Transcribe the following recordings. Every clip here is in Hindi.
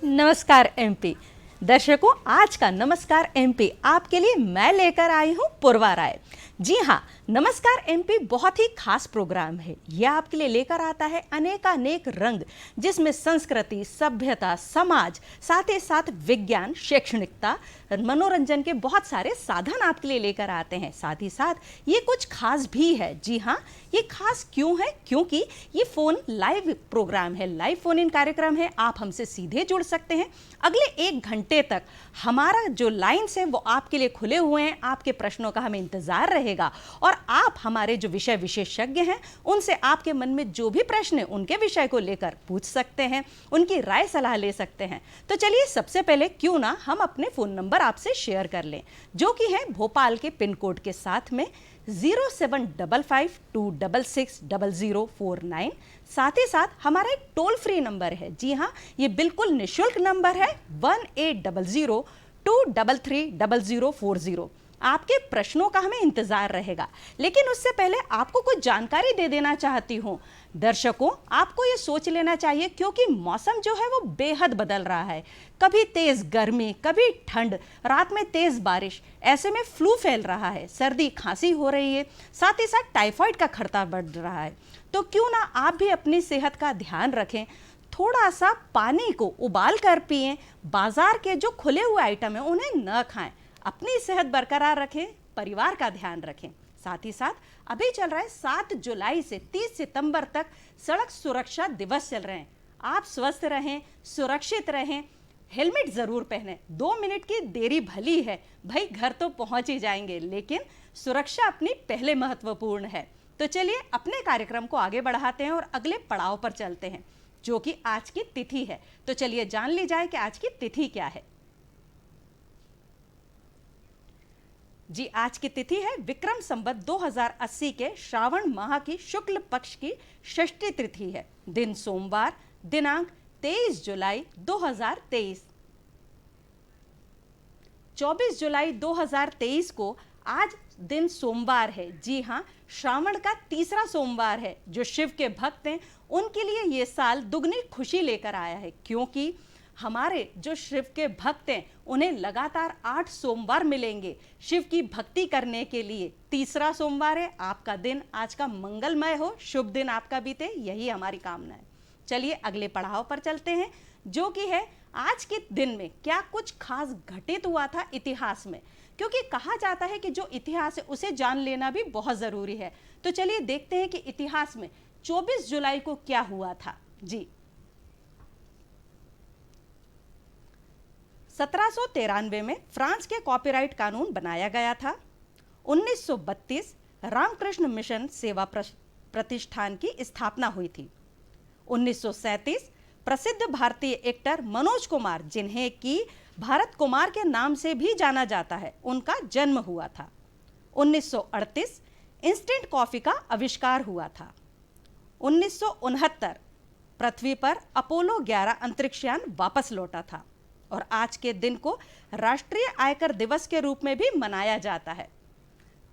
नमस्कार एमपी दर्शकों, आज का नमस्कार एमपी आपके लिए मैं लेकर आई हूं पूर्वा राय। जी हाँ, नमस्कार एमपी बहुत ही खास प्रोग्राम है। यह आपके लिए लेकर आता है अनेकानेक रंग, जिसमें संस्कृति, सभ्यता, समाज, साथ ही साथ विज्ञान, शैक्षणिकता, मनोरंजन के बहुत सारे साधन आपके लिए लेकर आते हैं। साथ ही साथ ये कुछ खास भी है। जी हाँ, ये खास क्यों है? क्योंकि ये फोन लाइव प्रोग्राम है, लाइव फोन इन कार्यक्रम है। आप हमसे सीधे जुड़ सकते हैं। अगले 1 घंटे तक हमारा जो लाइन्स है वो आपके लिए खुले हुए हैं। आपके प्रश्नों का हमें इंतजार रहेगा और आप हमारे जो विषय विशेषज्ञ हैं उनसे आपके मन में जो भी प्रश्न है उनके विषय को लेकर पूछ सकते हैं, उनकी राय सलाह ले सकते हैं। तो चलिए, सबसे पहले क्यों ना हम अपने फोन नंबर आपसे शेयर कर लें, जो कि है भोपाल के पिन कोड के साथ में 0755266049। साथ ही साथ हमारा एक टोल फ्री नंबर है। जी हाँ, ये बिल्कुल निशुल्क नंबर है 1800-233-0040। आपके प्रश्नों का हमें इंतजार रहेगा। लेकिन उससे पहले आपको कुछ जानकारी दे देना चाहती हूं। दर्शकों, आपको ये सोच लेना चाहिए, क्योंकि मौसम जो है वो बेहद बदल रहा है। कभी तेज गर्मी, कभी ठंड, रात में तेज बारिश। ऐसे में फ्लू फैल रहा है, सर्दी खांसी हो रही है, साथ ही साथ टाइफाइड का खतरा बढ़ रहा है। तो क्यों ना आप भी अपनी सेहत का ध्यान रखें। थोड़ा सा पानी को उबाल कर पिएं। बाजार के जो खुले हुए आइटम है उन्हें न खाएं। अपनी सेहत बरकरार रखें, परिवार का ध्यान रखें। साथ ही साथ अभी चल रहा है 7 जुलाई से 30 सितंबर तक सड़क सुरक्षा दिवस चल रहे हैं। आप स्वस्थ रहें, सुरक्षित रहें, हेलमेट जरूर पहने। 2 मिनट की देरी भली है, भाई घर तो पहुंच ही जाएंगे, लेकिन सुरक्षा अपनी पहले महत्वपूर्ण है। तो चलिए अपने कार्यक्रम को आगे बढ़ाते हैं और अगले पड़ाव पर चलते हैं, जो कि आज की तिथि है। तो चलिए जान ली जाए कि आज की तिथि क्या है। जी, आज की तिथि है विक्रम संवत 2080 के श्रावण माह की शुक्ल पक्ष की षष्ठी तिथि है। दिन सोमवार, दिनांक 23 जुलाई 2023। 24 जुलाई 2023 को आज दिन सोमवार है। जी हाँ, श्रावण का तीसरा सोमवार है। जो शिव के भक्त हैं उनके लिए ये साल दुगनी खुशी लेकर आया है, क्योंकि हमारे जो शिव के भक्त हैं उन्हें लगातार 8 सोमवार मिलेंगे शिव की भक्ति करने के लिए। तीसरा सोमवार है। आपका दिन आज का मंगलमय हो, शुभ दिन आपका बीते, यही हमारी कामना है। चलिए अगले पड़ाव पर चलते हैं, जो कि है आज के दिन में क्या कुछ खास घटित हुआ था इतिहास में। क्योंकि कहा जाता है कि जो इतिहास है उसे जान लेना भी बहुत जरूरी है। तो चलिए देखते हैं कि इतिहास में 24 जुलाई को क्या हुआ था। जी, 1793 में फ्रांस के कॉपीराइट कानून बनाया गया था। 1932 रामकृष्ण मिशन सेवा प्रतिष्ठान की स्थापना हुई थी। 1937 प्रसिद्ध भारतीय एक्टर मनोज कुमार, जिन्हें कि भारत कुमार के नाम से भी जाना जाता है, उनका जन्म हुआ था। 1938 इंस्टेंट कॉफी का आविष्कार हुआ था। 1969 पृथ्वी पर अपोलो 11 अंतरिक्षयान वापस लौटा था। और आज के दिन को राष्ट्रीय आयकर दिवस के रूप में भी मनाया जाता है।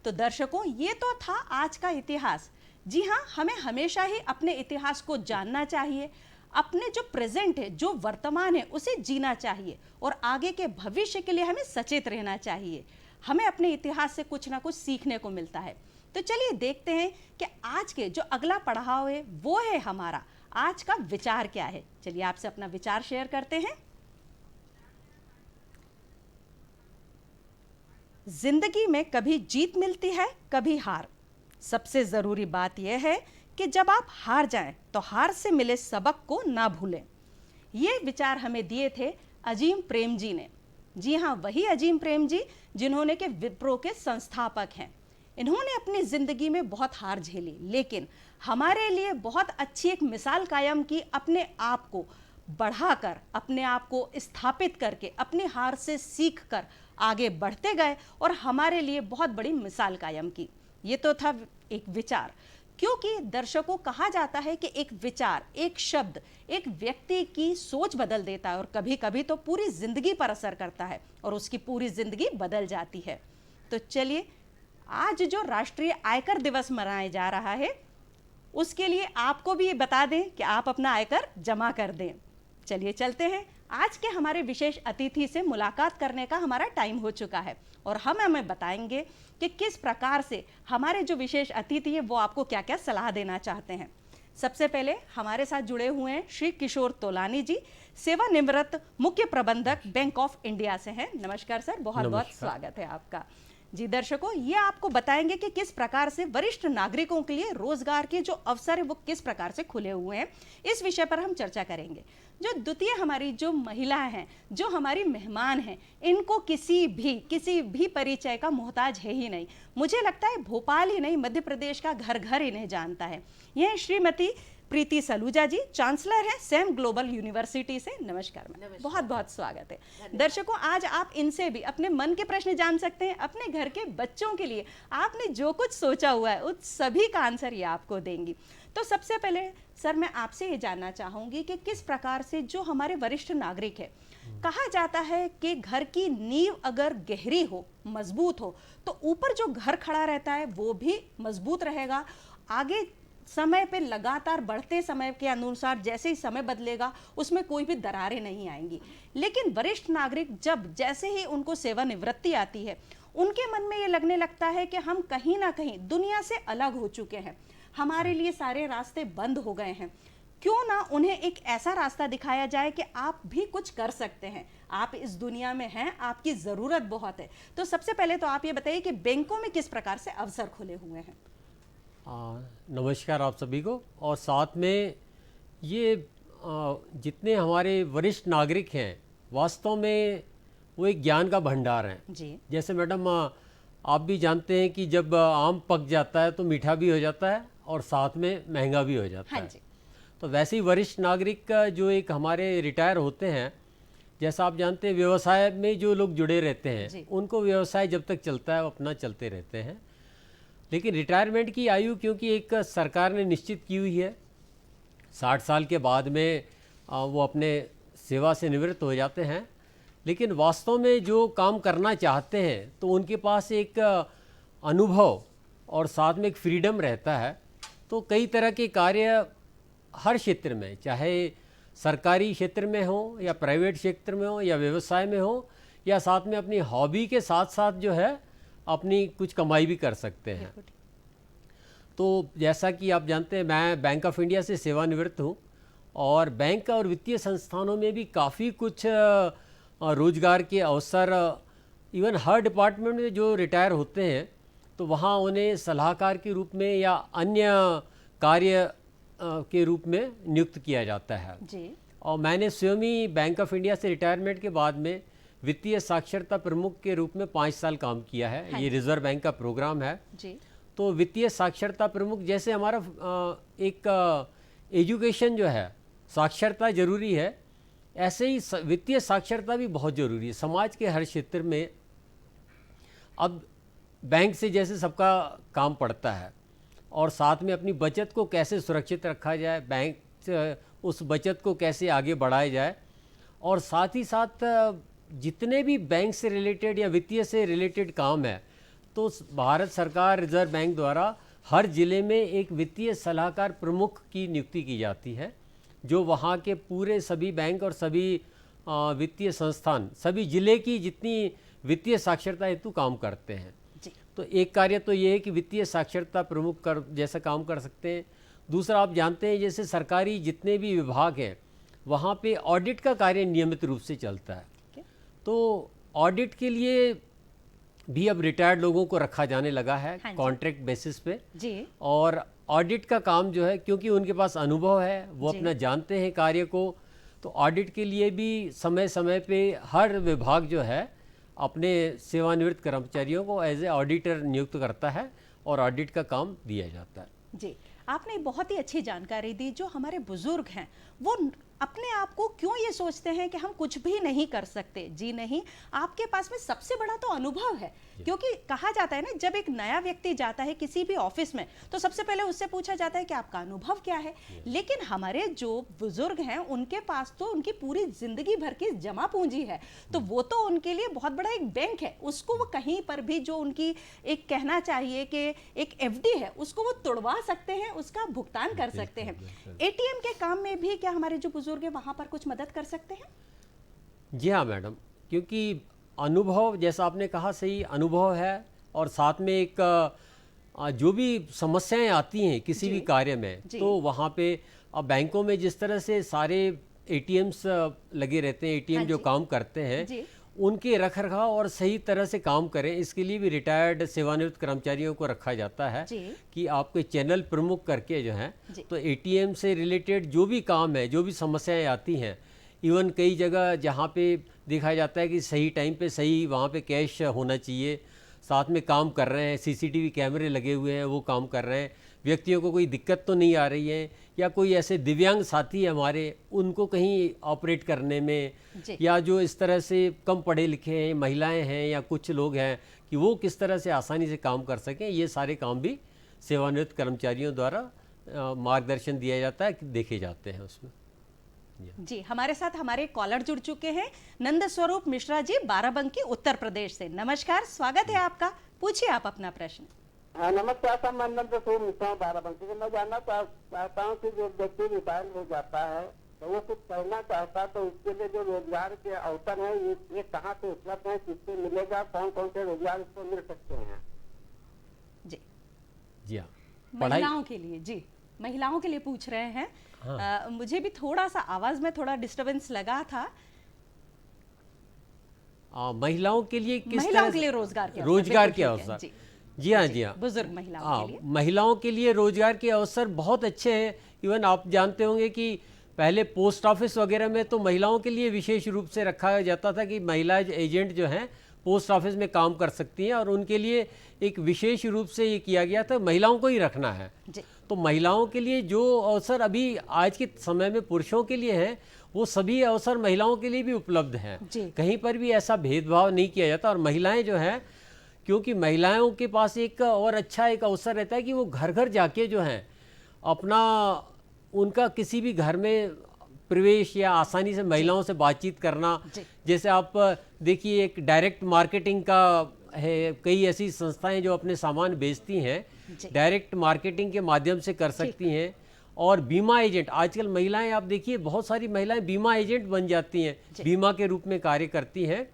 तो दर्शकों, ये तो था आज का इतिहास। जी हाँ, हमें हमेशा ही अपने इतिहास को जानना चाहिए। अपने जो प्रेजेंट है, जो वर्तमान है, उसे जीना चाहिए और आगे के भविष्य के लिए हमें सचेत रहना चाहिए। हमें अपने इतिहास से कुछ ना कुछ सीखने को मिलता है। तो चलिए देखते हैं कि आज के जो अगला पड़ाव है वो है हमारा आज का विचार क्या है। चलिए आपसे अपना विचार शेयर करते हैं। जिंदगी में कभी जीत मिलती है, कभी हार। सबसे जरूरी बात यह है कि जब आप हार जाएं तो हार से मिले सबक को ना भूलें। ये विचार हमें दिए थे अजीम प्रेम जी ने। जी हाँ, वही अजीम प्रेम जी जिन्होंने के विप्रो के संस्थापक हैं। इन्होंने अपनी जिंदगी में बहुत हार झेली, लेकिन हमारे लिए बहुत अच्छी एक मिसाल कायम की। अपने आप को बढ़ाकर, अपने आप को स्थापित करके, अपनी हार से सीख कर आगे बढ़ते गए और हमारे लिए बहुत बड़ी मिसाल कायम की। ये तो था एक विचार। क्योंकि दर्शकों, कहा जाता है कि एक विचार, एक शब्द एक व्यक्ति की सोच बदल देता है और कभी कभी तो पूरी जिंदगी पर असर करता है और उसकी पूरी जिंदगी बदल जाती है। तो चलिए, आज जो राष्ट्रीय आयकर दिवस मनाया जा रहा है उसके लिए आपको भी ये बता दें कि आप अपना आयकर जमा कर दें। चलिए चलते हैं। आज के हमारे विशेष अतिथि से मुलाकात करने का हमारा टाइम हो चुका है और हम हमें बताएंगे कि किस प्रकार से हमारे जो विशेष अतिथि है वो आपको क्या क्या सलाह देना चाहते हैं। सबसे पहले हमारे साथ जुड़े हुए हैं श्री किशोर तोलानी जी, सेवानिवृत्त मुख्य प्रबंधक बैंक ऑफ इंडिया से हैं। नमस्कार सर, बहुत बहुत स्वागत है आपका। जी दर्शकों, ये आपको बताएंगे कि किस प्रकार से वरिष्ठ नागरिकों के लिए रोजगार के जो अवसर है वो किस प्रकार से खुले हुए हैं, इस विषय पर हम चर्चा करेंगे। जो द्वितीय हमारी जो महिलाएं हैं, जो हमारी मेहमान हैं, इनको किसी भी परिचय का मोहताज है ही नहीं। मुझे लगता है भोपाल ही नहीं, मध्य प्रदेश का घर घर इन्हें जानता है। यह श्रीमती प्रीति सलूजा जी, चांसलर है सैम ग्लोबल यूनिवर्सिटी से। नमस्कार मैम, बहुत बहुत स्वागत है। दर्शकों, आज आप इनसे भी अपने मन के प्रश्न जान सकते हैं। अपने घर के बच्चों के लिए आपने जो कुछ सोचा हुआ है उस सभी का आंसर ये आपको देंगी। तो सबसे पहले सर, मैं आपसे ये जानना चाहूंगी कि किस प्रकार से जो हमारे वरिष्ठ नागरिक है, कहा जाता है कि घर की नींव अगर गहरी हो, मजबूत हो, तो ऊपर जो घर खड़ा रहता है वो भी मजबूत रहेगा। आगे समय पे लगातार बढ़ते समय के अनुसार जैसे ही समय बदलेगा उसमें कोई भी दरारें नहीं आएंगी। लेकिन वरिष्ठ नागरिक जैसे ही उनको सेवानिवृत्ति आती है, उनके मन में ये लगने लगता है कि हम कहीं ना कहीं दुनिया से अलग हो चुके हैं, हमारे लिए सारे रास्ते बंद हो गए हैं। क्यों ना उन्हें एक ऐसा रास्ता दिखाया जाए कि आप भी कुछ कर सकते हैं, आप इस दुनिया में हैं, आपकी ज़रूरत बहुत है। तो सबसे पहले तो आप ये बताइए कि बैंकों में किस प्रकार से अवसर खुले हुए हैं। नमस्कार आप सभी को। और साथ में ये जितने हमारे वरिष्ठ नागरिक हैं, वास्तव में वो एक ज्ञान का भंडार हैं जी। जैसे मैडम आप भी जानते हैं कि जब आम पक जाता है तो मीठा भी हो जाता है और साथ में महंगा भी हो जाता है। तो वैसे ही वरिष्ठ नागरिक का जो एक हमारे रिटायर होते हैं, जैसा आप जानते हैं व्यवसाय में जो लोग जुड़े रहते हैं उनको व्यवसाय जब तक चलता है वो अपना चलते रहते हैं। लेकिन रिटायरमेंट की आयु क्योंकि एक सरकार ने निश्चित की हुई है, 60 साल के बाद में वो अपने सेवा से निवृत्त हो जाते हैं। लेकिन वास्तव में जो काम करना चाहते हैं तो उनके पास एक अनुभव और साथ में एक फ्रीडम रहता है। तो कई तरह के कार्य हर क्षेत्र में, चाहे सरकारी क्षेत्र में हो या प्राइवेट क्षेत्र में हो या व्यवसाय में हो, या साथ में अपनी हॉबी के साथ साथ जो है अपनी कुछ कमाई भी कर सकते हैं। तो जैसा कि आप जानते हैं मैं बैंक ऑफ इंडिया से सेवानिवृत्त हूँ और बैंक और वित्तीय संस्थानों में भी काफ़ी कुछ रोजगार के अवसर, इवन हर डिपार्टमेंट में जो रिटायर होते हैं तो वहाँ उन्हें सलाहकार के रूप में या अन्य कार्य के रूप में नियुक्त किया जाता है जी। और मैंने स्वयं ही बैंक ऑफ इंडिया से रिटायरमेंट के बाद में वित्तीय साक्षरता प्रमुख के रूप में 5 साल काम किया है। ये रिजर्व बैंक का प्रोग्राम है जी। तो वित्तीय साक्षरता प्रमुख जैसे हमारा एक एजुकेशन जो है, साक्षरता जरूरी है, ऐसे ही वित्तीय साक्षरता भी बहुत ज़रूरी है समाज के हर क्षेत्र में। अब बैंक से जैसे सबका काम पड़ता है और साथ में अपनी बचत को कैसे सुरक्षित रखा जाए, बैंक उस बचत को कैसे आगे बढ़ाया जाए, और साथ ही साथ जितने भी बैंक से रिलेटेड या वित्तीय से रिलेटेड काम है तो भारत सरकार रिजर्व बैंक द्वारा हर ज़िले में एक वित्तीय सलाहकार प्रमुख की नियुक्ति की जाती है, जो वहाँ के पूरे सभी बैंक और सभी वित्तीय संस्थान, सभी ज़िले की जितनी वित्तीय साक्षरता हेतु काम करते हैं जी। तो एक कार्य तो ये है कि वित्तीय साक्षरता प्रमुख जैसा काम कर सकते हैं। दूसरा, आप जानते हैं जैसे सरकारी जितने भी विभाग हैं वहाँ पे ऑडिट का कार्य नियमित रूप से चलता है। तो ऑडिट के लिए भी अब रिटायर्ड लोगों को रखा जाने लगा है कॉन्ट्रैक्ट बेसिस पे जी। और ऑडिट का काम जो है, क्योंकि उनके पास अनुभव है, वो अपना जानते हैं कार्य को, तो ऑडिट के लिए भी समय समय पे हर विभाग जो है अपने सेवानिवृत्त कर्मचारियों को एज ए ऑडिटर नियुक्त करता है और ऑडिट का काम दिया जाता है जी। आपने बहुत ही अच्छी जानकारी दी। जो हमारे बुजुर्ग हैं वो अपने आप को क्यों ये सोचते हैं कि हम कुछ भी नहीं कर सकते? जी नहीं, आपके पास में सबसे बड़ा तो अनुभव है, क्योंकि कहा जाता है ना, जब एक नया व्यक्ति जाता है किसी भी ऑफिस में तो सबसे पहले उससे पूछा जाता है कि आपका अनुभव क्या है। लेकिन हमारे जो बुजुर्ग हैं उनके पास तो उनकी पूरी जिंदगी भर की जमा पूंजी है, तो वो तो उनके लिए बहुत बड़ा एक बैंक है। उसको वो कहीं पर भी जो उनकी एक कहना चाहिए कि एक एफडी है उसको वो तोड़वा सकते हैं, उसका भुगतान कर सकते हैं। एटीएम के काम में भी क्या हमारे जो बुजुर्ग है वहां पर और कुछ मदद कर सकते हैं? जी हाँ मैडम, क्योंकि अनुभव जैसा आपने कहा सही अनुभव है, और साथ में एक जो भी समस्याएं आती हैं किसी भी कार्य में, तो वहाँ पे अब बैंकों में जिस तरह से सारे एटीएम्स लगे रहते हैं, एटीएम जो काम करते हैं उनके रख रखाव और सही तरह से काम करें, इसके लिए भी रिटायर्ड सेवानिवृत्त कर्मचारियों को रखा जाता है कि आपके चैनल प्रमुख करके जो है, तो एटीएम से रिलेटेड जो भी काम है, जो भी समस्याएं आती हैं, इवन कई जगह जहाँ पे देखा जाता है कि सही टाइम पे सही वहाँ पे कैश होना चाहिए, साथ में काम कर रहे हैं, सीसीटीवी कैमरे लगे हुए हैं, वो काम कर रहे हैं, व्यक्तियों को कोई दिक्कत तो नहीं आ रही है, या कोई ऐसे दिव्यांग साथी है हमारे, उनको कहीं ऑपरेट करने में, या जो इस तरह से कम पढ़े लिखे हैं, महिलाएं हैं या कुछ लोग हैं, कि वो किस तरह से आसानी से काम कर सकें, ये सारे काम भी सेवानिवृत्त कर्मचारियों द्वारा मार्गदर्शन दिया जाता है, देखे जाते हैं उसमें। जी, हमारे साथ हमारे कॉलर जुड़ चुके हैं, नंद स्वरूप मिश्रा जी, बाराबंकी, उत्तर प्रदेश से। नमस्कार, स्वागत है आपका, पूछिए आप अपना प्रश्न। हाँ नमस्कार सर, मैं नंद स्वरूप मिश्रा बाराबंकी से। मैं जानना चाहता हूँ कि जो व्यक्ति रिटायर हो जाता है तो वो कुछ करना चाहता है, तो उसके लिए जो रोजगार के अवसर है ये कहाँ से उपलब्ध है, किससे मिलेगा, कौन कौन से रोजगार इसको मिल सकते हैं? जी हाँ, महिलाओं के लिए, जी महिलाओं के लिए पूछ रहे हैं। हाँ। मुझे भी थोड़ा सा आवाज में थोड़ा डिस्टरबेंस लगा था। महिलाओं के लिए महिलाओं के लिए रोजगार के अवसर। जी हाँ, जी हाँ, बुजुर्ग महिलाओं के लिए, महिलाओं के लिए रोजगार के अवसर बहुत अच्छे हैं। इवन आप जानते होंगे कि पहले पोस्ट ऑफिस वगैरह में तो महिलाओं के लिए विशेष रूप से रखा जाता था कि महिला एजेंट जो हैं पोस्ट ऑफिस में काम कर सकती हैं, और उनके लिए एक विशेष रूप से ये किया गया था महिलाओं को ही रखना है। तो महिलाओं के लिए जो अवसर अभी आज के समय में पुरुषों के लिए हैं, वो सभी अवसर महिलाओं के लिए भी उपलब्ध हैं, कहीं पर भी ऐसा भेदभाव नहीं किया जाता। और महिलाएं जो हैं, क्योंकि महिलाओं के पास एक और अच्छा एक अवसर रहता है कि वो घर घर जाके जो है अपना उनका किसी भी घर में प्रवेश या आसानी से महिलाओं से बातचीत करना, जैसे आप देखिए एक डायरेक्ट मार्केटिंग का है, कई ऐसी संस्थाएं जो अपने सामान बेचती हैं डायरेक्ट मार्केटिंग के माध्यम से कर सकती हैं। और बीमा एजेंट, आजकल महिलाएं आप देखिए बहुत सारी महिलाएं बीमा एजेंट बन जाती हैं, बीमा के रूप में कार्य करती हैं,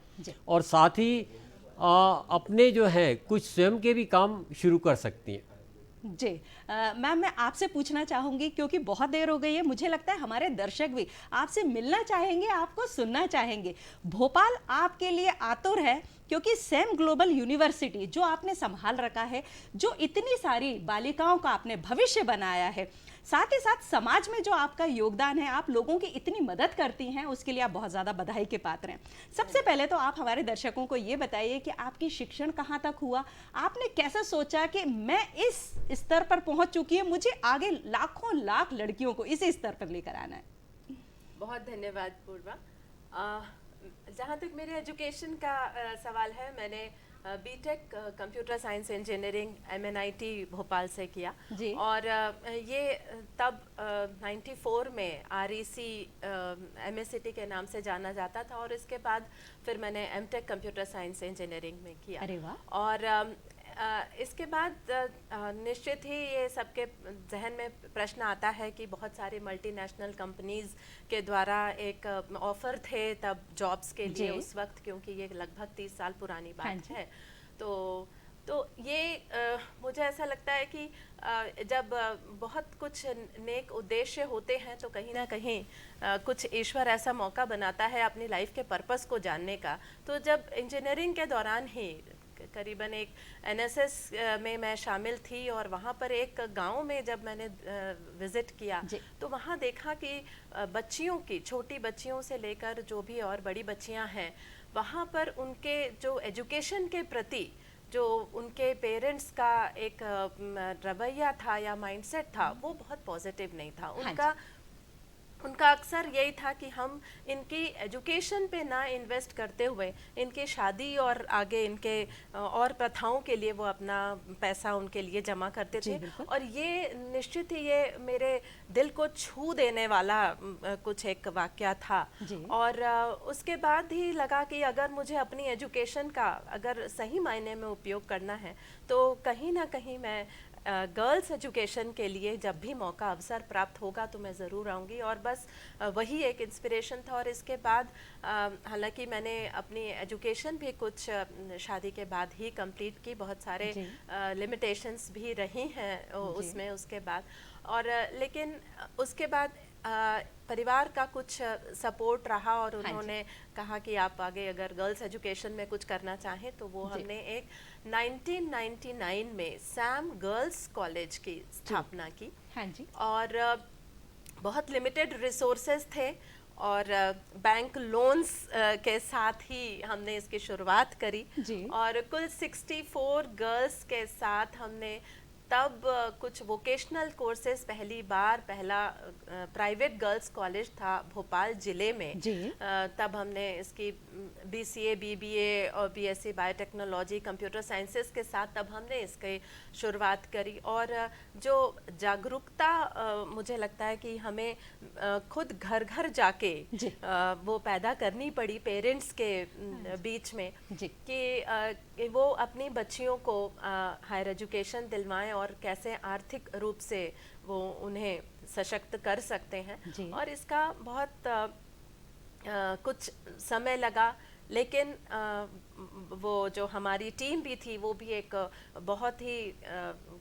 और साथ ही अपने जो है कुछ स्वयं के भी काम शुरू कर सकती हैं। जी मैम, मैं आपसे पूछना चाहूंगी, क्योंकि बहुत देर हो गई है, मुझे लगता है हमारे दर्शक भी आपसे मिलना चाहेंगे, आपको सुनना चाहेंगे। भोपाल आपके लिए आतुर है, क्योंकि सैम ग्लोबल यूनिवर्सिटी जो आपने संभाल रखा है, जो इतनी सारी बालिकाओं का आपने भविष्य बनाया है, साथ ही साथ समाज में जो आपका योगदान है, आप लोगों की इतनी मदद करती हैं, उसके लिए आप बहुत ज़्यादा बधाई के पात्र हैं। सबसे पहले तो आप हमारे दर्शकों को ये बताइए कि आपकी शिक्षण कहाँ तक हुआ, आपने कैसे सोचा कि मैं इस स्तर पर पहुँच चुकी है, मुझे आगे लाखों लाख लड़कियों को इसी स्तर पर लेकर आना है। बहुत धन्यवाद पूर्वा। जहाँ तक मेरे एजुकेशन का सवाल है, मैंने BTech computer science engineering MNIT Bhopal से किया, और ये तब 94 में REC MSCT के नाम से जाना जाता था, और इसके बाद फिर मैंने MTech कंप्यूटर साइंस इंजीनियरिंग में किया। अरे वाह। और इसके बाद निश्चित ही ये सबके जहन में प्रश्न आता है कि बहुत सारे मल्टीनेशनल कंपनीज के द्वारा एक ऑफर थे तब जॉब्स के लिए उस वक्त, क्योंकि ये लगभग 30 साल पुरानी बात है। तो ये मुझे ऐसा लगता है कि जब बहुत कुछ नेक उद्देश्य होते हैं तो कहीं ना कहीं कुछ ईश्वर ऐसा मौका बनाता है अपनी लाइफ के पर्पस को जानने का। तो जब इंजीनियरिंग के दौरान ही करीबन एक NSS में मैं शामिल थी, और वहाँ पर एक गांव में जब मैंने विज़िट किया तो वहाँ देखा कि बच्चियों की, छोटी बच्चियों से लेकर जो भी और बड़ी बच्चियाँ हैं, वहाँ पर उनके जो एजुकेशन के प्रति जो उनके पेरेंट्स का एक रवैया था या माइंडसेट था, वो बहुत पॉजिटिव नहीं था। उनका अक्सर यही था कि हम इनकी एजुकेशन पे ना इन्वेस्ट करते हुए इनके शादी और आगे इनके और प्रथाओं के लिए वो अपना पैसा उनके लिए जमा करते थे। और ये निश्चित ही ये मेरे दिल को छू देने वाला कुछ एक वाकया था। और उसके बाद ही लगा कि अगर मुझे अपनी एजुकेशन का अगर सही मायने में उपयोग करना है तो कहीं ना कहीं मैं गर्ल्स एजुकेशन के लिए जब भी मौका अवसर प्राप्त होगा तो मैं ज़रूर आऊँगी। और बस वही एक इंस्पिरेशन था। और इसके बाद हालांकि मैंने अपनी एजुकेशन भी कुछ शादी के बाद ही कंप्लीट की, बहुत सारे लिमिटेशंस भी रही हैं उसमें उसके बाद। और लेकिन उसके बाद परिवार का कुछ सपोर्ट रहा और उन्होंने कहा कि आप आगे अगर गर्ल्स एजुकेशन में कुछ करना चाहें तो वो हमने एक 1999 में सैम गर्ल्स कॉलेज की स्थापना की। हाँ जी। और बहुत लिमिटेड रिसोर्सेज थे और बैंक लोन्स के साथ ही हमने इसकी शुरुआत करी जी। और कुल 64 गर्ल्स के साथ हमने तब कुछ वोकेशनल कोर्सेज पहला प्राइवेट गर्ल्स कॉलेज था भोपाल ज़िले में जी। तब हमने इसकी BCA BBA और BSc बायोटेक्नोलॉजी कंप्यूटर साइंसेस के साथ तब हमने इसकी शुरुआत करी। और जो जागरूकता मुझे लगता है कि हमें खुद घर घर जाके वो पैदा करनी पड़ी पेरेंट्स के बीच में कि वो अपनी बच्चियों को हायर एजुकेशन दिलवाएं और कैसे आर्थिक रूप से वो उन्हें सशक्त कर सकते हैं। और इसका बहुत कुछ समय लगा, लेकिन वो जो हमारी टीम भी थी वो भी एक बहुत ही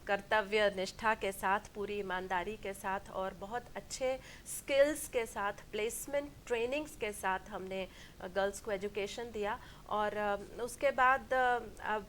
कर्तव्य निष्ठा के साथ, पूरी ईमानदारी के साथ और बहुत अच्छे स्किल्स के साथ, प्लेसमेंट ट्रेनिंग्स के साथ हमने गर्ल्स को एजुकेशन दिया। और उसके बाद अब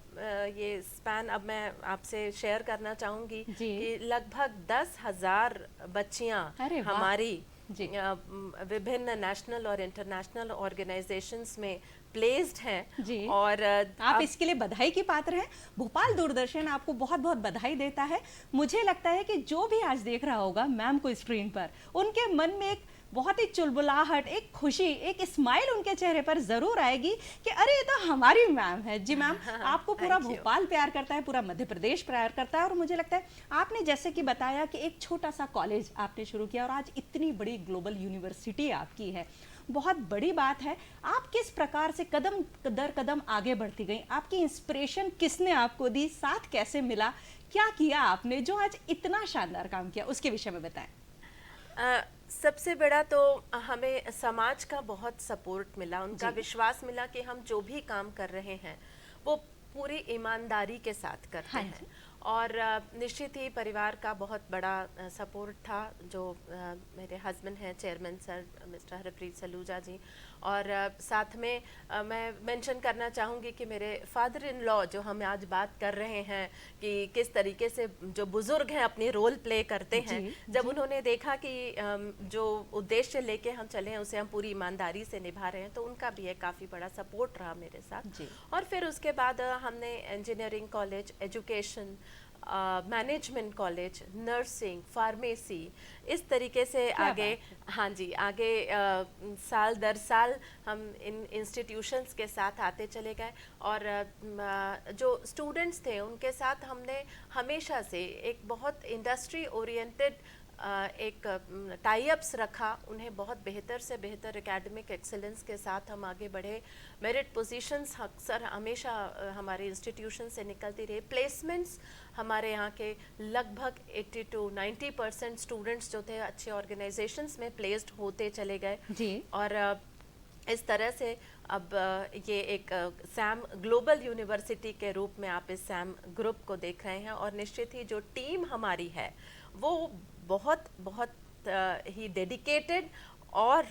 ये स्पैन अब मैं आपसे शेयर करना चाहूँगी कि लगभग 10,000 बच्चियाँ हमारी विभिन्न नेशनल और इंटरनेशनल ऑर्गेनाइजेशंस में प्लेस्ड हैं। और आप इसके लिए बधाई की पात्र हैं। भोपाल दूरदर्शन आपको बहुत बहुत बधाई देता है। मुझे लगता है कि जो भी आज देख रहा होगा मैम को स्क्रीन पर, उनके मन में एक बहुत ही चुलबुलाहट, एक खुशी, एक स्माइल उनके चेहरे पर जरूर आएगी कि अरे ये तो हमारी मैम है। जी मैम, आपको पूरा भोपाल प्यार करता है, पूरा मध्य प्रदेश प्यार करता है। और मुझे लगता है आपने जैसे कि बताया कि एक छोटा सा कॉलेज आपने शुरू किया और आज इतनी बड़ी ग्लोबल यूनिवर्सिटी आपकी है, बहुत बड़ी बात है। आप किस प्रकार से कदम दर कदम आगे बढ़ती गई? आपकी इंस्पिरेशन किसने आपको दी? साथ कैसे मिला? क्या किया आपने जो आज इतना शानदार काम किया, उसके विषय में बताएं। सबसे बड़ा तो हमें समाज का बहुत सपोर्ट मिला, उनका विश्वास मिला कि हम जो भी काम कर रहे हैं वो पूरी ईमानदारी के साथ करते हैं। और निश्चित ही परिवार का बहुत बड़ा सपोर्ट था, जो मेरे हस्बैंड हैं chairman sir mister Harpreet Saluja ji. और साथ में मैं मेंशन करना चाहूँगी कि मेरे फादर इन लॉ, जो हम आज बात कर रहे हैं कि किस तरीके से जो बुज़ुर्ग हैं अपनी रोल प्ले करते हैं, जब उन्होंने देखा कि जो उद्देश्य लेके हम चले हैं उसे हम पूरी ईमानदारी से निभा रहे हैं, तो उनका भी एक काफ़ी बड़ा सपोर्ट रहा मेरे साथ। और फिर उसके बाद हमने engineering college, education, management college, nursing, pharmacy, इस तरीके से आगे आगे साल दर साल हम इन इंस्टीट्यूशंस के साथ आते चले गए। और जो स्टूडेंट्स थे उनके साथ हमने हमेशा से एक बहुत इंडस्ट्री ओरिएंटेड एक टाई अप्स रखा, उन्हें बहुत बेहतर से बेहतर एकेडमिक एक्सेलेंस के साथ हम आगे बढ़े। मेरिट पोजीशंस अक्सर हमेशा हमारे इंस्टीट्यूशन से निकलती रही। प्लेसमेंट्स हमारे यहाँ के लगभग 80 to 90% स्टूडेंट्स जो थे अच्छे ऑर्गेनाइजेशंस में प्लेस्ड होते चले गए जी। और इस तरह से अब ये एक सैम ग्लोबल यूनिवर्सिटी के रूप में आप इस सैम ग्रुप को देख रहे हैं। और निश्चित ही जो टीम हमारी है वो बहुत ही डेडिकेटेड और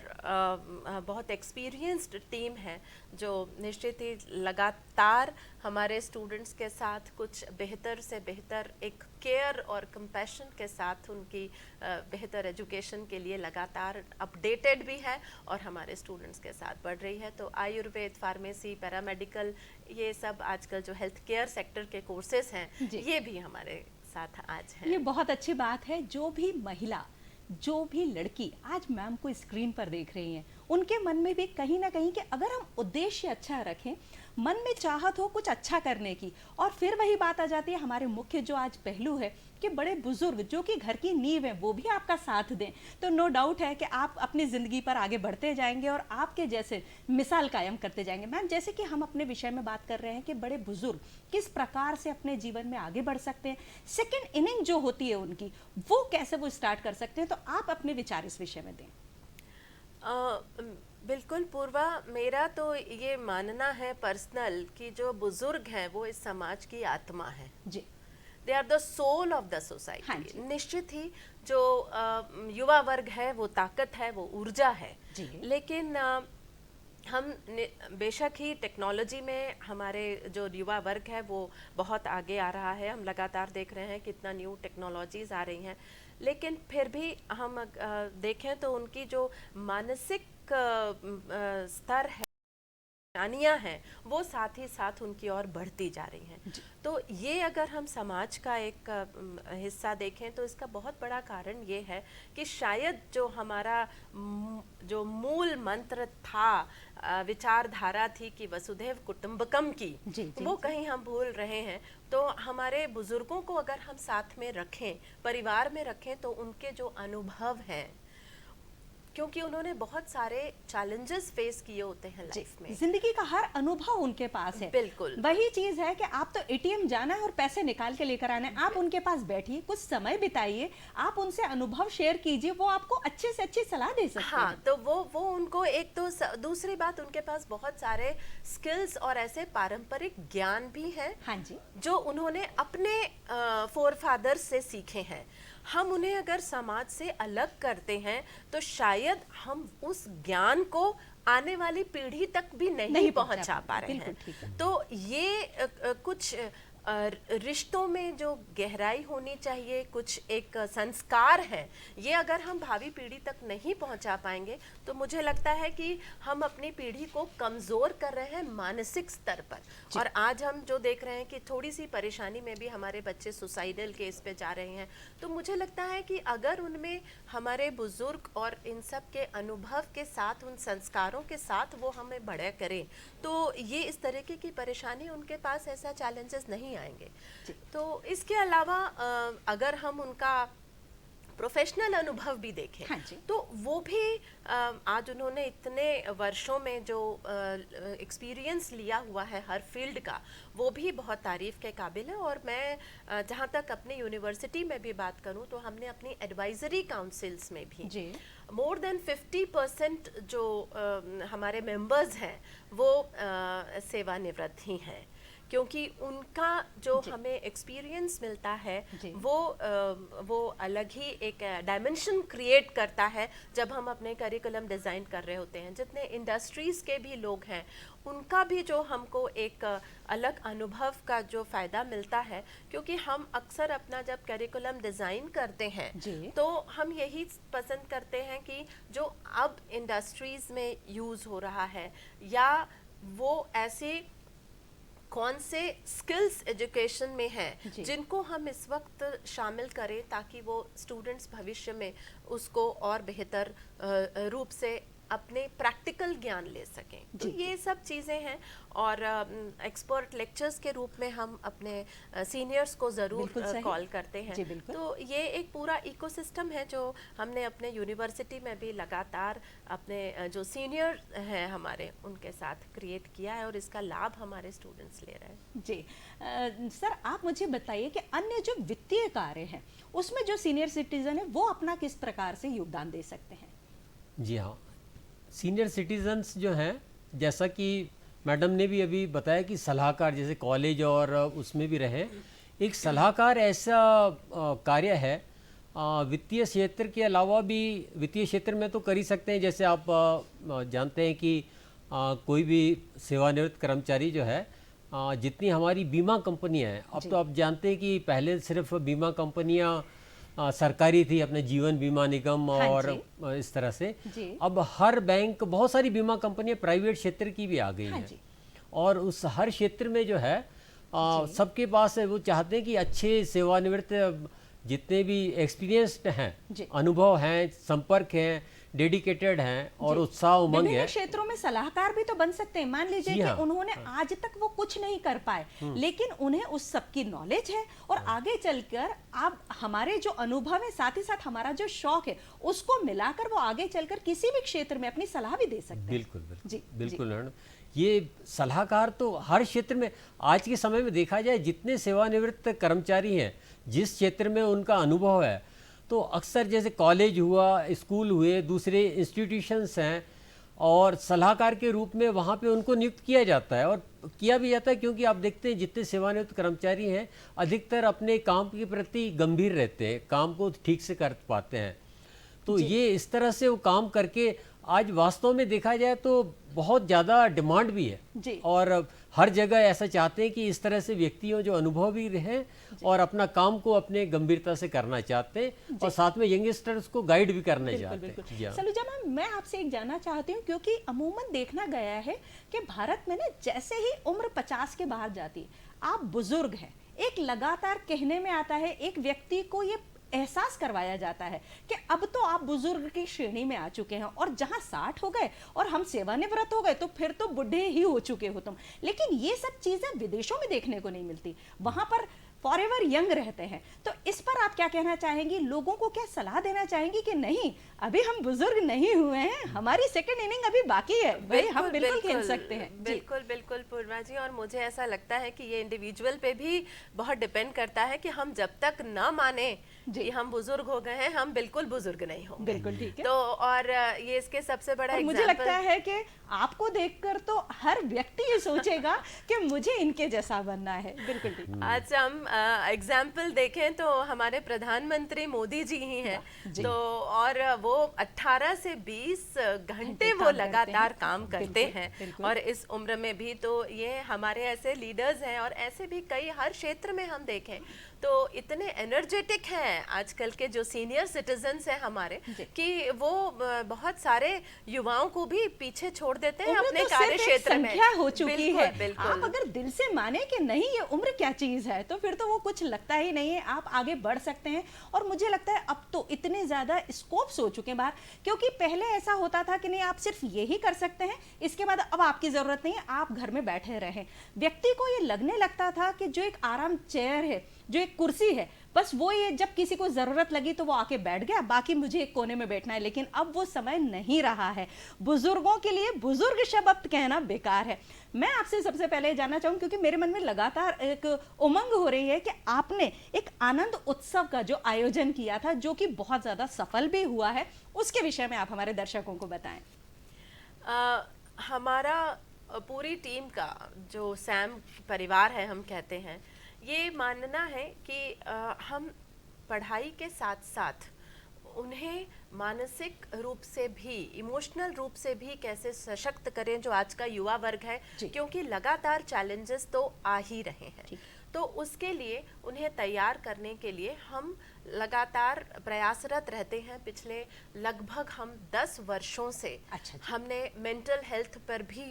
बहुत एक्सपीरियंस्ड टीम है, जो निश्चित ही लगातार हमारे स्टूडेंट्स के साथ कुछ बेहतर से बेहतर एक केयर और कंपैशन के साथ उनकी बेहतर एजुकेशन के लिए लगातार अपडेटेड भी है और हमारे स्टूडेंट्स के साथ बढ़ रही है। तो आयुर्वेद, फार्मेसी, पैरामेडिकल, ये सब आजकल जो हेल्थ केयर सेक्टर के कोर्सेज हैं ये भी हमारे साथ आज है। ये बहुत अच्छी बात है। जो भी महिला, जो भी लड़की आज मैम को स्क्रीन पर देख रही हैं, उनके मन में भी कहीं ना कहीं कि अगर हम उद्देश्य अच्छा रखें, मन में चाहत हो कुछ अच्छा करने की, और फिर वही बात आ जाती है हमारे मुख्य जो आज पहलू है कि बड़े बुजुर्ग जो कि घर की नींव है वो भी आपका साथ दें, तो नो डाउट है कि आप अपनी ज़िंदगी पर आगे बढ़ते जाएंगे और आपके जैसे मिसाल कायम करते जाएंगे। मैम, जैसे कि हम अपने विषय में बात कर रहे हैं कि बड़े बुजुर्ग किस प्रकार से अपने जीवन में आगे बढ़ सकते हैं, सेकेंड इनिंग जो होती है उनकी वो कैसे वो स्टार्ट कर सकते हैं, तो आप अपने विचार इस विषय में दें। बिल्कुल पूर्वा, मेरा तो ये मानना है पर्सनल कि जो बुजुर्ग हैं वो इस समाज की आत्मा है जी, they are the soul of the हाँ सोसाइटी। जी। निश्चित ही जो युवा वर्ग है वो ताकत है, वो ऊर्जा है, जी। लेकिन हम बेशक ही टेक्नोलॉजी में हमारे जो युवा वर्ग है वो बहुत आगे आ रहा है, हम लगातार देख रहे हैं कितना न्यू टेक्नोलॉजीज आ रही हैं, लेकिन फिर भी हम देखें तो उनकी जो मानसिक स्तर है, परेशानियां हैं, वो साथ ही साथ उनकी ओर बढ़ती जा रही हैं। तो ये अगर हम समाज का एक हिस्सा देखें तो इसका बहुत बड़ा कारण ये है कि शायद जो हमारा जो मूल मंत्र था, विचारधारा थी कि वसुधैव कुटुंबकम की, वो कहीं हम भूल रहे हैं। तो हमारे बुजुर्गों को अगर हम साथ में रखें, परिवार में रखें, तो उनके जो अनुभव हैं, क्योंकि उन्होंने बहुत सारे चैलेंजेस फेस किए होते हैं लाइफ में, जिंदगी का हर अनुभव उनके पास है। बिल्कुल वही चीज है कि आप तो एटीएम जाना है और पैसे निकाल के लेकर आना है, आप उनके पास बैठिए, कुछ समय बिताइए, आप उनसे अनुभव शेयर कीजिए, वो आपको अच्छे से अच्छी सलाह दे सकते हाँ, हैं। तो वो उनको एक तो दूसरी बात, उनके पास बहुत सारे स्किल्स और ऐसे पारंपरिक ज्ञान भी हैं, हाँ जी, जो उन्होंने अपने फोरफादर से सीखे हैं। हम उन्हें अगर समाज से अलग करते हैं तो शायद हम उस ज्ञान को आने वाली पीढ़ी तक भी नहीं पहुंचा पा रहे हैं। तो ये कुछ रिश्तों में जो गहराई होनी चाहिए, कुछ एक संस्कार है, ये अगर हम भावी पीढ़ी तक नहीं पहुंचा पाएंगे तो मुझे लगता है कि हम अपनी पीढ़ी को कमज़ोर कर रहे हैं मानसिक स्तर पर। और आज हम जो देख रहे हैं कि थोड़ी सी परेशानी में भी हमारे बच्चे सुसाइडल केस पे जा रहे हैं, तो मुझे लगता है कि अगर उनमें हमारे बुजुर्ग और इन सब के अनुभव के साथ, उन संस्कारों के साथ वो हमें बड़ा करें, तो ये इस तरीके की परेशानी उनके पास ऐसा चैलेंजेस नहीं आएंगे। तो इसके अलावा अगर हम उनका प्रोफेशनल अनुभव भी देखें, हाँ तो वो भी आज उन्होंने इतने वर्षों में जो एक्सपीरियंस लिया हुआ है हर फील्ड का, वो भी बहुत तारीफ के काबिल है। और मैं जहाँ तक अपनी यूनिवर्सिटी में भी बात करूँ तो हमने अपनी एडवाइजरी काउंसिल्स में भी मोर देन 50% जो हमारे मेंबर्स हैं वो सेवानिवृत्त ही हैं, क्योंकि उनका जो हमें एक्सपीरियंस मिलता है वो अलग ही एक डायमेंशन क्रिएट करता है जब हम अपने करिकुलम डिज़ाइन कर रहे होते हैं। जितने इंडस्ट्रीज़ के भी लोग हैं उनका भी जो हमको एक अलग अनुभव का जो फ़ायदा मिलता है, क्योंकि हम अक्सर अपना जब करिकुलम डिज़ाइन करते हैं तो हम यही पसंद करते हैं कि जो अब इंडस्ट्रीज़ में यूज़ हो रहा है, या वो ऐसे कौन से स्किल्स एजुकेशन में हैं जिनको हम इस वक्त शामिल करें ताकि वो स्टूडेंट्स भविष्य में उसको और बेहतर रूप से अपने प्रैक्टिकल ज्ञान ले सकें। तो ये सब चीज़ें हैं, और एक्सपर्ट लेक्चर्स के रूप में हम अपने सीनियर्स को ज़रूर कॉल करते हैं। तो ये एक पूरा इकोसिस्टम है जो हमने अपने यूनिवर्सिटी में भी लगातार अपने जो सीनियर हैं हमारे उनके साथ क्रिएट किया है, और इसका लाभ हमारे स्टूडेंट्स ले रहे हैं। जी सर, आप मुझे बताइए कि अन्य जो वित्तीय कार्य हैं उसमें जो सीनियर सिटीजन है वो अपना किस प्रकार से योगदान दे सकते हैं? जी हाँ, सीनियर सिटीजन्स जो हैं, जैसा कि मैडम ने भी अभी बताया कि सलाहकार जैसे कॉलेज और उसमें भी रहे, एक सलाहकार ऐसा कार्य है वित्तीय क्षेत्र के अलावा भी। वित्तीय क्षेत्र में तो कर ही सकते हैं, जैसे आप जानते हैं कि कोई भी सेवानिवृत्त कर्मचारी जो है, जितनी हमारी बीमा कंपनियां हैं, अब तो आप जानते हैं कि पहले सिर्फ बीमा कंपनियां सरकारी थी, अपने जीवन बीमा निगम और इस तरह से। अब हर बैंक, बहुत सारी बीमा कंपनियां प्राइवेट क्षेत्र की भी आ गई हैं, और उस हर क्षेत्र में जो है सबके पास वो चाहते हैं कि अच्छे सेवानिवृत्त जितने भी एक्सपीरियंस्ड हैं, अनुभव हैं, संपर्क हैं, डेडिकेटेड हैं और उत्साह उमंग विभिन्न है। क्षेत्रों में सलाहकार भी तो बन सकते हैं। मान लीजिए जी कि हाँ, उन्होंने आज तक वो कुछ नहीं कर पाए, लेकिन उन्हें उस सब की नॉलेज है और आगे चलकर आप हमारे जो अनुभव है, साथ ही साथ हमारा जो शौक है, उसको मिलाकर वो आगे चलकर किसी भी क्षेत्र में अपनी सलाह भी दे सकते हैं। बिल्कुल जी, बिल्कुल मैडम। ये सलाहकार तो हर क्षेत्र में आज के समय में देखा जाए, जितने सेवानिवृत्त कर्मचारी हैं, जिस क्षेत्र में उनका अनुभव है, तो अक्सर जैसे कॉलेज हुआ, स्कूल हुए, दूसरे इंस्टीट्यूशंस हैं, और सलाहकार के रूप में वहाँ पे उनको नियुक्त किया जाता है और किया भी जाता है, क्योंकि आप देखते हैं जितने सेवानिवृत्त कर्मचारी हैं अधिकतर अपने काम के प्रति गंभीर रहते हैं, काम को ठीक से कर पाते हैं। तो ये इस तरह से वो काम करके आज वास्तव में देखा जाए तो बहुत ज़्यादा डिमांड भी है जी। और हर जगह ऐसा चाहते हैं कि इस तरह से व्यक्ति हो जो अनुभवी रहें और अपना काम को अपने गंभीरता से करना चाहते हैं और साथ में यंगस्टर्स को गाइड भी करना चाहते हैं। जी हाँ। सलूजा मैम, मैं आपसे एक जानना चाहती हूँ, क्योंकि अमूमन देखना गया है कि भारत में ना जैसे ही उम्र 50 के बाहर जाती है, आप बुजुर्ग हैं, एक लगातार कहने में आता है, एक व्यक्ति को ये एहसास करवाया जाता है कि अब तो आप बुजुर्ग की श्रेणी में आ चुके हैं, और जहां 60 हो गए और हम सेवानिवृत्त हो गए तो फिर तो बुढ़े ही हो चुके हो तुम। लेकिन ये सब चीजें विदेशों में देखने को नहीं मिलती, वहां पर फॉरएवर यंग रहते हैं। तो इस पर आप क्या कहना चाहेंगी? लोगों को क्या सलाह देना चाहेंगी कि नहीं, अभी हम बुजुर्ग नहीं हुए हैं, हमारी सेकंड इनिंग अभी बाकी है, भाई हम बिल्कुल खेल सकते हैं। बिल्कुल बिल्कुल पूर्वा जी, और मुझे ऐसा लगता है कि ये इंडिविजुअल पे भी बहुत डिपेंड करता है कि हम जब तक ना माने कि हम बुजुर्ग हो गए हैं, हम बिल्कुल बुजुर्ग नहीं होंगे। बिल्कुल ठीक है। तो और ये इसके सबसे बड़ा मुझे लगता है कि आपको देखकर तो हर व्यक्ति ये सोचेगा कि मुझे इनके जैसा बनना है। बिल्कुल ठीक। आज हम एग्जाम्पल देखें तो हमारे प्रधानमंत्री मोदी जी ही हैं, तो और वो 18 से 20 घंटे वो लगातार काम करते हैं, और इस उम्र में भी। तो ये हमारे ऐसे लीडर्स हैं, और ऐसे भी कई हर क्षेत्र में हम देखें तो इतने एनर्जेटिक हैं आजकल के जो सीनियर सिटीजन्स हैं हमारे, कि वो बहुत सारे युवाओं को भी पीछे छोड़ देते हैं अपने कार्य क्षेत्र में। संख्या हो चुकी है। बिल्कुल। आप अगर दिल से माने कि नहीं ये उम्र क्या चीज है, तो फिर तो वो कुछ लगता ही नहीं है, आप आगे बढ़ सकते हैं। और मुझे लगता है अब तो इतने ज्यादा स्कोप्स हो चुके हैं बाहर, क्योंकि पहले ऐसा होता था कि नहीं आप सिर्फ यही कर सकते हैं, इसके बाद अब आपकी जरूरत नहीं है, आप घर में बैठे रहें। व्यक्ति को ये लगने लगता था कि जो एक आराम चेयर है, जो एक कुर्सी है, बस वो ये जब किसी को जरूरत लगी तो वो आके बैठ गया, बाकी मुझे एक कोने में बैठना है। लेकिन अब वो समय नहीं रहा है। बुजुर्गों के लिए बुजुर्ग शब्द कहना बेकार है। मैं आपसे सबसे पहले जानना चाहूँ, क्योंकि मेरे मन में लगातार एक उमंग हो रही है कि आपने एक आनंद उत्सव का जो आयोजन किया था, जो कि बहुत ज्यादा सफल भी हुआ है, उसके विषय में आप हमारे दर्शकों को बताएं। हमारा पूरी टीम का जो सैम परिवार है, हम कहते हैं, ये मानना है कि हम पढ़ाई के साथ साथ उन्हें मानसिक रूप से भी, इमोशनल रूप से भी कैसे सशक्त करें, जो आज का युवा वर्ग है, क्योंकि लगातार चैलेंजेस तो आ ही रहे हैं। तो उसके लिए उन्हें तैयार करने के लिए हम लगातार प्रयासरत रहते हैं। पिछले लगभग हम 10 वर्षों से हमने मेंटल हेल्थ पर भी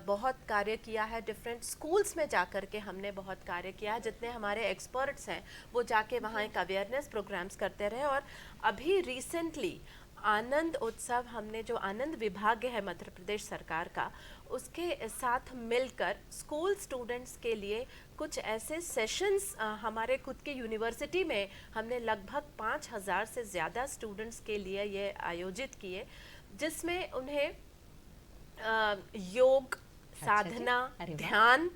बहुत कार्य किया है। डिफरेंट स्कूल्स में जाकर के हमने बहुत कार्य किया है। जितने हमारे एक्सपर्ट्स हैं वो जाके वहाँ एक अवेयरनेस प्रोग्राम्स करते रहे। और अभी रिसेंटली आनंद उत्सव, हमने जो आनंद विभाग है मध्य प्रदेश सरकार का, उसके साथ मिलकर स्कूल स्टूडेंट्स के लिए कुछ ऐसे सेशंस हमारे खुद के यूनिवर्सिटी में हमने लगभग 5000 से ज़्यादा स्टूडेंट्स के लिए ये आयोजित किए, जिसमें उन्हें योग, साधना, ध्यान,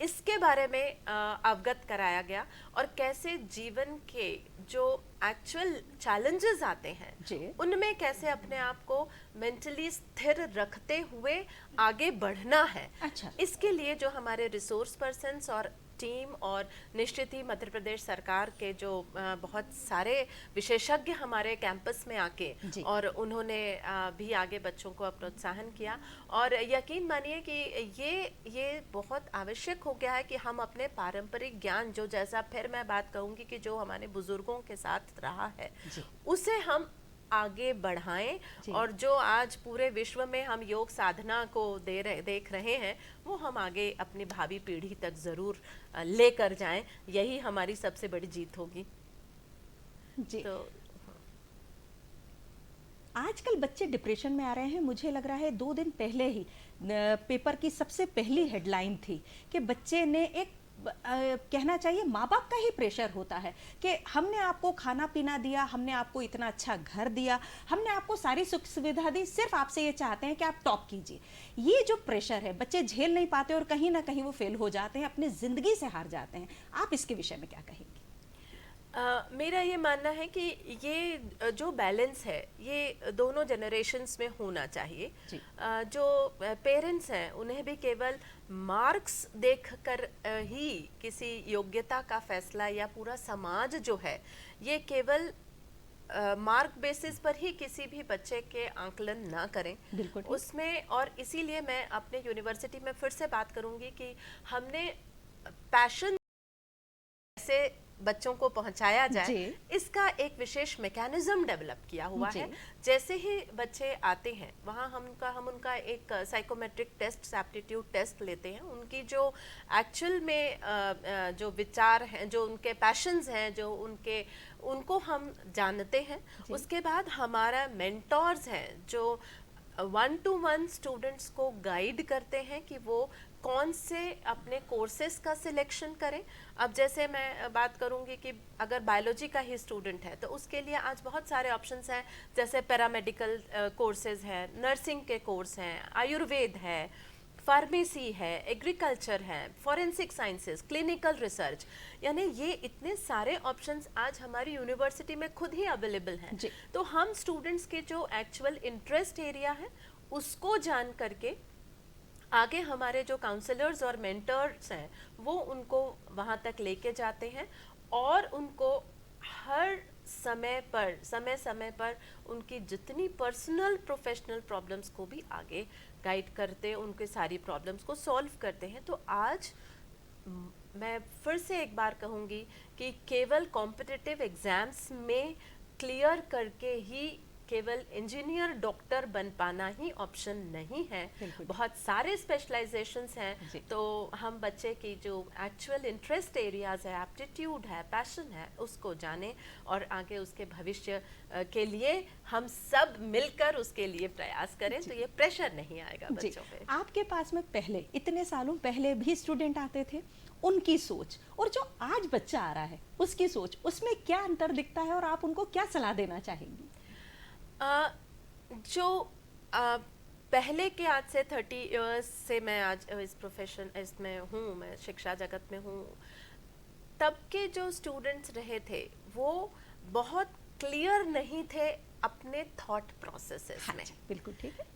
इसके बारे में अवगत कराया गया, और कैसे जीवन के जो एक्चुअल चैलेंजेस आते हैं उनमें कैसे अपने आप को मेंटली स्थिर रखते हुए आगे बढ़ना है। इसके लिए जो हमारे रिसोर्स पर्सन्स और टीम, और निश्चित ही मध्य प्रदेश सरकार के जो बहुत सारे विशेषज्ञ हमारे कैंपस में आके और उन्होंने भी आगे बच्चों को प्रोत्साहन किया। और यकीन मानिए कि ये बहुत आवश्यक हो गया है कि हम अपने पारंपरिक ज्ञान, जो जैसा फिर मैं बात कहूँगी कि जो हमारे बुजुर्गों के साथ रहा है, उसे हम आगे बढ़ाएं, और जो आज पूरे विश्व में हम योग साधना को देख रहे हैं, वो हम आगे अपनी भावी पीढ़ी तक जरूर लेकर जाएं। यही हमारी सबसे बड़ी जीत होगी। जी। तो आजकल बच्चे डिप्रेशन में आ रहे हैं। मुझे लग रहा है 2 दिन पहले ही पेपर की सबसे पहली हेडलाइन थी कि बच्चे ने एक कहना चाहिए माँ बाप का ही प्रेशर होता है कि हमने आपको खाना पीना दिया, हमने आपको इतना अच्छा घर दिया, हमने आपको सारी सुख सुविधा दी, सिर्फ आपसे ये चाहते हैं कि आप टॉप कीजिए। ये जो प्रेशर है बच्चे झेल नहीं पाते और कहीं ना कहीं वो फेल हो जाते हैं, अपनी ज़िंदगी से हार जाते हैं। आप इसके विषय में क्या कहेंगे? मेरा ये मानना है कि ये जो बैलेंस है ये दोनों जनरेशन्स में होना चाहिए। जो पेरेंट्स हैं उन्हें भी केवल मार्क्स देखकर ही किसी योग्यता का फैसला, या पूरा समाज जो है ये केवल मार्क बेसिस पर ही किसी भी बच्चे के आंकलन ना करें उसमें। और इसीलिए मैं अपने यूनिवर्सिटी में फिर से बात करूंगी कि हमने पैशन से बच्चों को पहुंचाया जाए, इसका एक विशेष मैकेनिज्म डेवलप किया हुआ है। जैसे ही बच्चे आते हैं वहाँ हम उनका एक साइकोमेट्रिक टेस्ट, एप्टीट्यूड टेस्ट लेते हैं। उनकी जो एक्चुअल में जो विचार हैं, जो उनके पैशंस हैं, जो उनको हम जानते हैं। उसके बाद हमारा मेंटोर्स हैं जो 1-to-1 स्टूडेंट्स को गाइड करते हैं कि वो कौन से अपने कोर्सेज का सिलेक्शन करें। अब जैसे मैं बात करूंगी कि अगर बायोलॉजी का ही स्टूडेंट है तो उसके लिए आज बहुत सारे ऑप्शंस हैं, जैसे पैरामेडिकल कोर्सेज हैं, नर्सिंग के कोर्स हैं, आयुर्वेद है, फार्मेसी है, एग्रीकल्चर है, फॉरेंसिक साइंसेस, क्लिनिकल रिसर्च, यानी ये इतने सारे ऑप्शंस आज हमारी यूनिवर्सिटी में खुद ही अवेलेबल हैं। तो हम स्टूडेंट्स के जो एक्चुअल इंटरेस्ट एरिया है उसको जान करके आगे हमारे जो काउंसलर्स और मेंटर्स हैं वो उनको वहाँ तक लेके जाते हैं और उनको हर समय पर उनकी जितनी पर्सनल प्रोफेशनल प्रॉब्लम्स को भी आगे गाइड करते, उनके सारी प्रॉब्लम्स को सॉल्व करते हैं। तो आज मैं फिर से एक बार कहूँगी कि केवल कॉम्पिटिटिव एग्जाम्स में क्लियर करके ही केवल इंजीनियर डॉक्टर बन पाना ही ऑप्शन नहीं है। बहुत सारे स्पेशलाइजेशंस हैं। तो हम बच्चे की जो एक्चुअल इंटरेस्ट एरियाज है, एप्टीट्यूड है, पैशन है, उसको जानें और आगे उसके भविष्य के लिए हम सब मिलकर उसके लिए प्रयास करें, तो ये प्रेशर नहीं आएगा बच्चों पे। आपके पास में पहले इतने सालों पहले भी स्टूडेंट आते थे, उनकी सोच और जो आज बच्चा आ रहा है उसकी सोच, उसमें क्या अंतर दिखता है और आप उनको क्या सलाह देना चाहेंगी? पहले के आज से 30 इयर्स से मैं आज इस प्रोफेशन इसमें हूँ, मैं शिक्षा जगत में हूँ, तब के जो स्टूडेंट्स रहे थे वो बहुत क्लियर नहीं थे अपने थॉट प्रोसेसेस में। बिल्कुल ठीक है।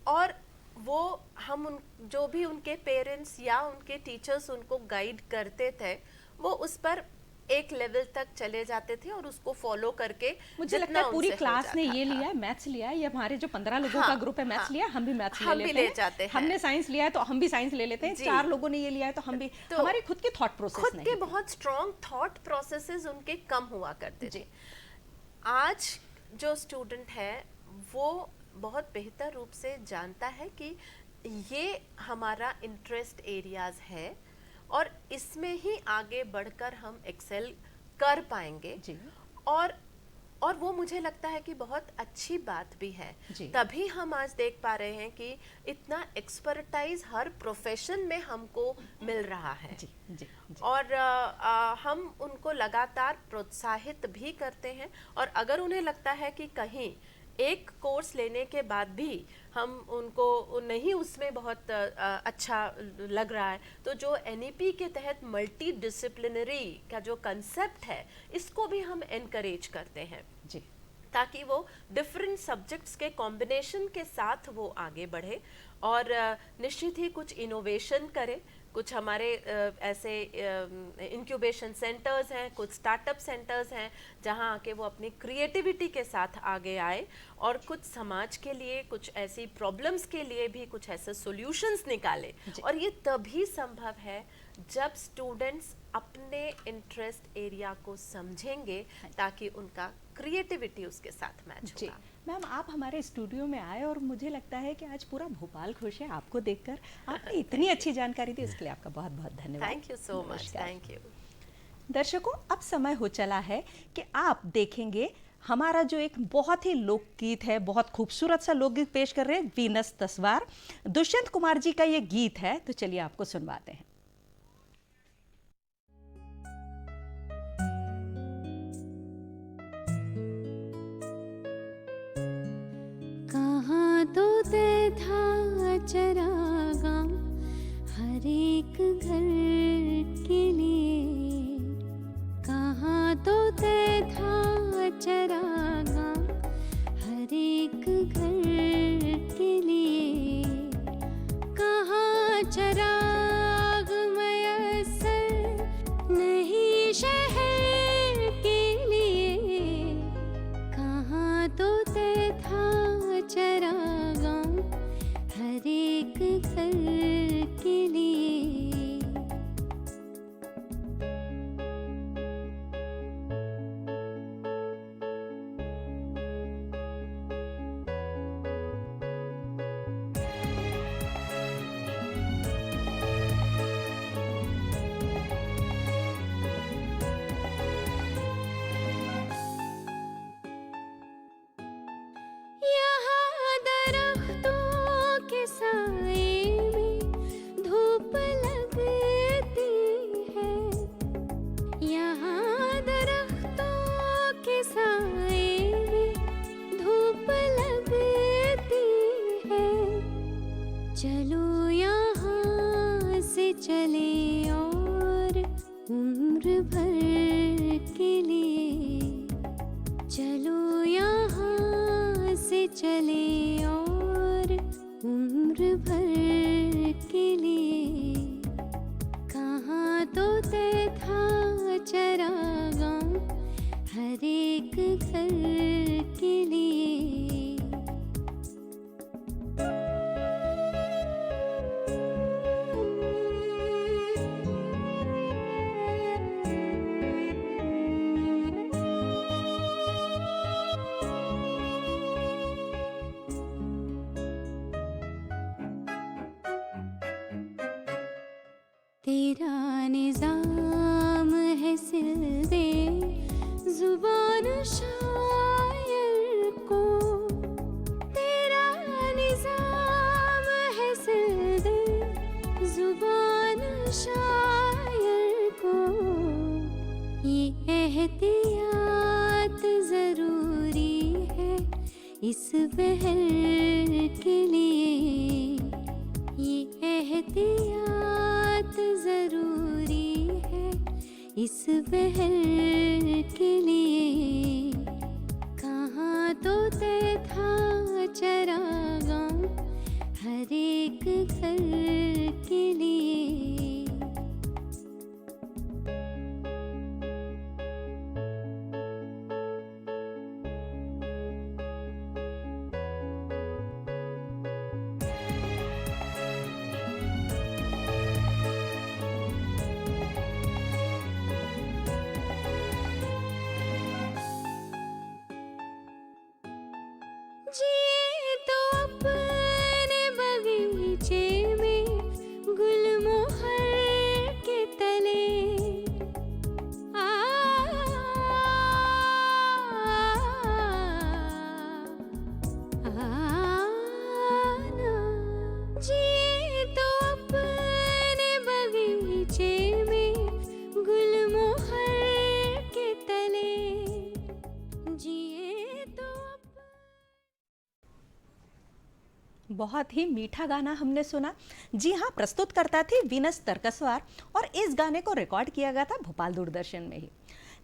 और वो जो भी उनके पेरेंट्स या उनके टीचर्स उनको गाइड करते थे वो उस पर एक लेवल तक चले जाते थे और उसको फॉलो करके मुझे लगता है पूरी क्लास ने ये लिया है, मैथ्स लिया है, ये हमारे जो 15 लोगों का ग्रुप है मैथ्स लिया, हम भी मैथ्स ले जाते हैं। हमने साइंस लिया है तो हम भी साइंस ले लेते हैं, 4 लोगों ने ये लिया है तो हम भी। तो हमारी खुद की थॉट प्रोसेस खुद के बहुत स्ट्रॉन्ग थॉट प्रोसेसेस उनके कम हुआ करते थे। आज जो स्टूडेंट है वो बहुत बेहतर रूप से जानता है कि ये हमारा इंटरेस्ट एरियाज है और इसमें ही आगे बढ़कर हम एक्सेल कर पाएंगे। और वो मुझे लगता है कि बहुत अच्छी बात भी है। तभी हम आज देख पा रहे हैं कि इतना एक्सपर्टाइज हर प्रोफेशन में हमको मिल रहा है। और हम उनको लगातार प्रोत्साहित भी करते हैं। और अगर उन्हें लगता है कि कहीं एक कोर्स लेने के बाद भी हम उनको नहीं उसमें बहुत अच्छा लग रहा है, तो जो NEP के तहत मल्टी डिसिप्लिनरी का जो कंसेप्ट है इसको भी हम एनकरेज करते हैं ताकि वो डिफरेंट सब्जेक्ट्स के कॉम्बिनेशन के साथ वो आगे बढ़े और निश्चित ही कुछ इनोवेशन करे। कुछ हमारे ऐसे इंक्यूबेशन सेंटर्स हैं, कुछ स्टार्टअप सेंटर्स हैं जहां आके वो अपनी क्रिएटिविटी के साथ आगे आए और कुछ समाज के लिए, कुछ ऐसी प्रॉब्लम्स के लिए भी कुछ ऐसे सॉल्यूशंस निकाले। और ये तभी संभव है जब स्टूडेंट्स अपने इंटरेस्ट एरिया को समझेंगे ताकि उनका क्रिएटिविटी उसके साथ मैच होगा। मैम, आप हमारे स्टूडियो में आए और मुझे लगता है कि आज पूरा भोपाल खुश है आपको देखकर। आपने इतनी अच्छी जानकारी दी, इसके लिए आपका बहुत बहुत धन्यवाद। Thank you so much. Thank you. दर्शकों, अब समय हो चला है कि आप देखेंगे हमारा जो एक बहुत ही लोकगीत है, बहुत खूबसूरत सा लोकगीत पेश कर रहे हैं वीनस तस्वार। दुष्यंत कुमार जी का ये गीत है, तो चलिए आपको सुनवाते हैं। कहाँ तो तय था चरागा हर एक घर के लिए, कहाँ तो तय था चरागा हर एक घर के लिए, कहाँ चराग मयस्सर नहीं शहर के लिए, कहाँ तो तय था चरागा हर एक घर के लिए। यहाँ दरख्तों के साए में धूप लगती है, यहाँ दरख्तों के साए में धूप लगती है। चलो यहाँ से चले और उम्र भर के लिए, चलो यहाँ से चले और उम्र भर के लिए, कहाँ तो तय था चरागा हर एक घर के लिए। तेरा निजाम है सिलदे जुबान शायर को, तेरा निजाम है सिलदे जुबान शायर को, ये एहतियात जरूरी है इस बहर के लिए, ये एहतियात जरूरी है इस बहर के लिए, कहाँ तो तय था चरागा हर एक घर के लिए। जिए तो अपने बगीचे में गुलमोहर के तले, जिए तो अपने बगीचे में गुलमोहर के तले, जिए तो बहुत ही मीठा गाना हमने सुना। जी हाँ, प्रस्तुत करता थी वीनस तरकसवार और इस गाने को रिकॉर्ड किया गया था भोपाल दूरदर्शन में ही।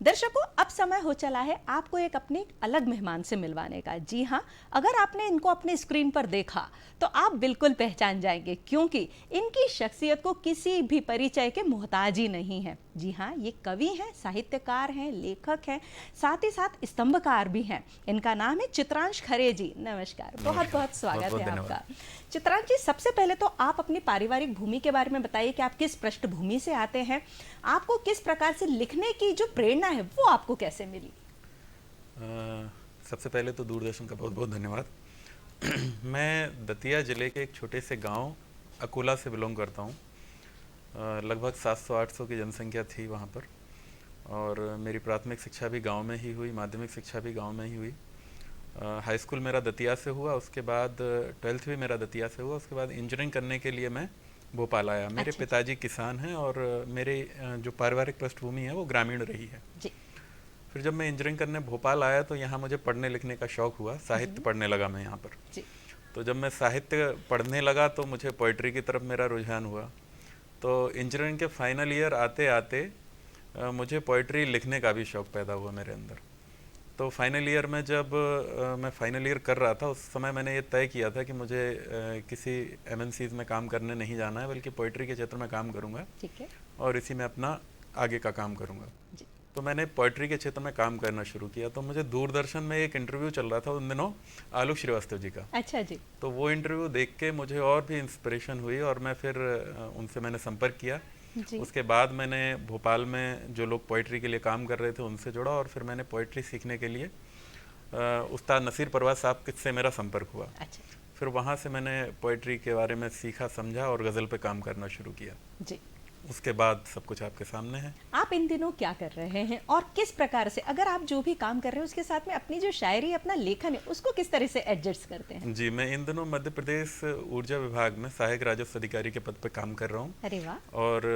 दर्शकों, अब समय हो चला है आपको एक अपने अलग मेहमान से मिलवाने का। जी हाँ, अगर आपने इनको अपने स्क्रीन पर देखा तो आप बिल्कुल पहचान जाएंगे, क्योंकि इनकी शख्सियत को किसी भी परिचय के मोहताज ही नहीं है। जी हाँ, ये कवि हैं, साहित्यकार हैं, लेखक हैं, साथ ही साथ स्तंभकार भी हैं। इनका नाम है चित्रांश खरे जी। नमस्कार, बहुत बहुत स्वागत है आपका। चित्रांश जी, सबसे पहले तो आप अपनी पारिवारिक भूमि के बारे में बताइए कि आप किस पृष्ठभूमि से आते हैं, आपको किस प्रकार से लिखने की जो प्रेरणा है वो आपको कैसे मिली? सबसे पहले तो दूरदर्शन का बहुत बहुत धन्यवाद। मैं दतिया ज़िले के एक छोटे से गांव अकोला से बिलोंग करता हूं। लगभग 700-800 की जनसंख्या थी वहां पर, और मेरी प्राथमिक शिक्षा भी गांव में ही हुई, माध्यमिक शिक्षा भी गांव में ही हुई। हाई स्कूल मेरा दतिया से हुआ, उसके बाद 12th भी मेरा दतिया से हुआ। उसके बाद इंजीनियरिंग करने के लिए मैं भोपाल आया। मेरे पिताजी किसान हैं और मेरे जो पारिवारिक पृष्ठभूमि है वो ग्रामीण रही है जी। फिर जब मैं इंजीनियरिंग करने भोपाल आया तो यहाँ मुझे पढ़ने लिखने का शौक हुआ, साहित्य पढ़ने लगा मैं यहाँ पर जी। तो जब मैं साहित्य पढ़ने लगा तो मुझे पोइट्री की तरफ मेरा रुझान हुआ। तो इंजीनियरिंग के फाइनल ईयर आते आते मुझे पोइट्री लिखने का भी शौक पैदा हुआ मेरे अंदर। तो फाइनल ईयर में जब मैं फाइनल ईयर कर रहा था उस समय मैंने ये तय किया था कि मुझे किसी MNCs में काम करने नहीं जाना है, बल्कि पोइट्री के क्षेत्र में काम करूँगा। ठीक है। और इसी में अपना आगे का काम करूँगा। जी। तो मैंने पोइट्री के क्षेत्र में काम करना शुरू किया। तो मुझे दूरदर्शन में एक इंटरव्यू चल रहा था उन दिनों आलोक श्रीवास्तव जी का। अच्छा जी। तो वो इंटरव्यू देख के मुझे और भी इंस्पिरेशन हुई और मैं फिर उनसे मैंने संपर्क किया। जी। उसके बाद मैंने भोपाल में जो लोग पोइट्री के लिए काम कर रहे थे उनसे जुड़ा और फिर मैंने पोइट्री सीखने के लिए उस्ताद नसीर परवाज साहब से मेरा संपर्क हुआ। अच्छा। फिर वहाँ से मैंने पोइट्री के बारे में सीखा, समझा और गज़ल पे काम करना शुरू किया। जी। उसके बाद सब कुछ आपके सामने है। आप इन दिनों क्या कर रहे हैं और किस प्रकार से, अगर आप जो भी काम कर रहे हैं उसके साथ में अपनी जो शायरी, अपना लेखन है, उसको किस तरह से एडजस्ट करते हैं? जी, मैं इन दिनों मध्य प्रदेश ऊर्जा विभाग में सहायक राजस्व अधिकारी के पद पर काम कर रहा हूँ। अरे वाह। और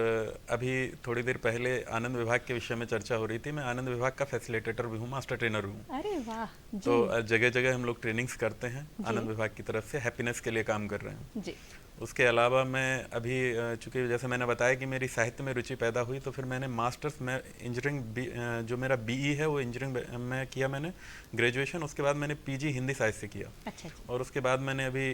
अभी थोड़ी देर पहले आनंद विभाग के विषय में चर्चा हो रही थी। मैं आनंद विभाग का फैसिलिटेटर भी हूँ, मास्टर ट्रेनर भी हूँ। अरे वाह जी। तो जगह जगह हम लोग ट्रेनिंग्स करते हैं आनंद विभाग की तरफ से, हैप्पीनेस के लिए काम कर रहे हैं जी। उसके अलावा मैं अभी चूँकि जैसे मैंने बताया कि मेरी साहित्य में रुचि पैदा हुई, तो फिर मैंने मास्टर्स में इंजीनियरिंग जो मेरा BE है वो इंजीनियरिंग में किया मैंने ग्रेजुएशन। उसके बाद मैंने PG हिंदी साहित्य से किया। अच्छा जी। और उसके बाद मैंने अभी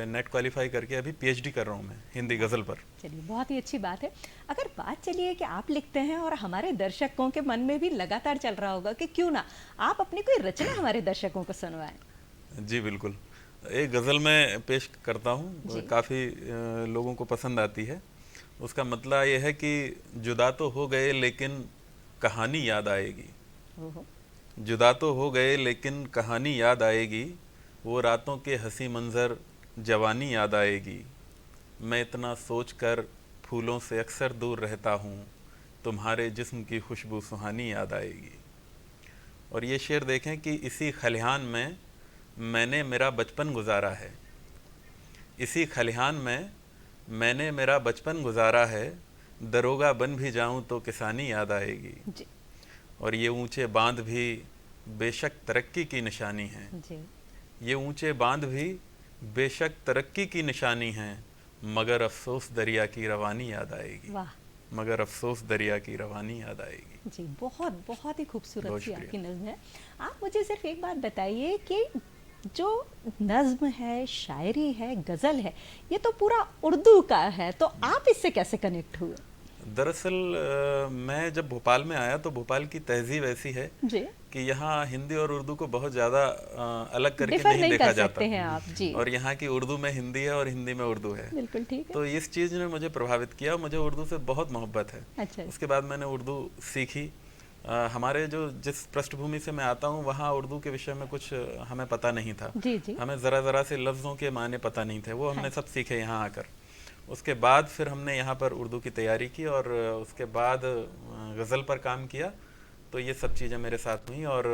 नेट क्वालिफाई करके अभी PhD कर रहा हूँ मैं हिंदी गज़ल पर। चलिए, बहुत ही अच्छी बात है। अगर बात चलिए कि आप लिखते हैं और हमारे दर्शकों के मन में भी लगातार चल रहा होगा कि क्यों ना आप अपनी कोई रचना हमारे दर्शकों को सुनवाएं। जी बिल्कुल, एक गज़ल मैं पेश करता हूँ, काफ़ी लोगों को पसंद आती है। उसका मतलब ये है कि जुदा तो हो गए लेकिन कहानी याद आएगी। जुदा तो हो गए लेकिन कहानी याद आएगी, वो रातों के हंसी मंज़र जवानी याद आएगी। मैं इतना सोच कर फूलों से अक्सर दूर रहता हूँ, तुम्हारे जिस्म की खुशबू सुहानी याद आएगी। और ये शेर देखें कि इसी खलिहान में मैंने मेरा बचपन गुजारा है। इसी खलिहान में मैंने मेरा बचपन गुजारा है, दरोगा बन भी जाऊं तो किसानी याद आएगी जी। और ये ऊंचे बांध भी बेशक तरक्की की निशानी है जी। ये ऊंचे बांध भी बेशक तरक्की की निशानी है, मगर अफसोस दरिया की रवानी याद आएगी। वाह। मगर अफसोस दरिया की रवानी याद आएगी। जी, बहुत बहुत ही खूबसूरत बहुत सी शुक्रिया। आपकी नज़्म है। आप मुझे सिर्फ एक बात बताइए कि जो नज़्म है, शायरी है, गज़ल है, ये तो पूरा उर्दू का है, तो आप इससे कैसे कनेक्ट हुए? दरअसल मैं जब भोपाल में आया तो भोपाल की तहजीब ऐसी है जी। कि यहाँ हिंदी और उर्दू को बहुत ज़्यादा अलग करके डिफर नहीं देखा कर जाता। सकते हैं आप। जी। और यहाँ की उर्दू में हिंदी है और हिंदी में उर्दू है। बिल्कुल ठीक है। तो इस चीज़ ने मुझे प्रभावित किया। मुझे उर्दू से बहुत मोहब्बत है। अच्छा। उसके बाद मैंने उर्दू सीखी। हमारे जो जिस पृष्ठभूमि से मैं आता हूँ वहाँ उर्दू के विषय में कुछ हमें पता नहीं था। जी जी। हमें ज़रा से लफ्ज़ों के माने पता नहीं थे, वो हमने सब सीखे यहाँ आकर। उसके बाद फिर हमने यहाँ पर उर्दू की तैयारी की और उसके बाद गज़ल पर काम किया। तो ये सब चीज़ें मेरे साथ हुई और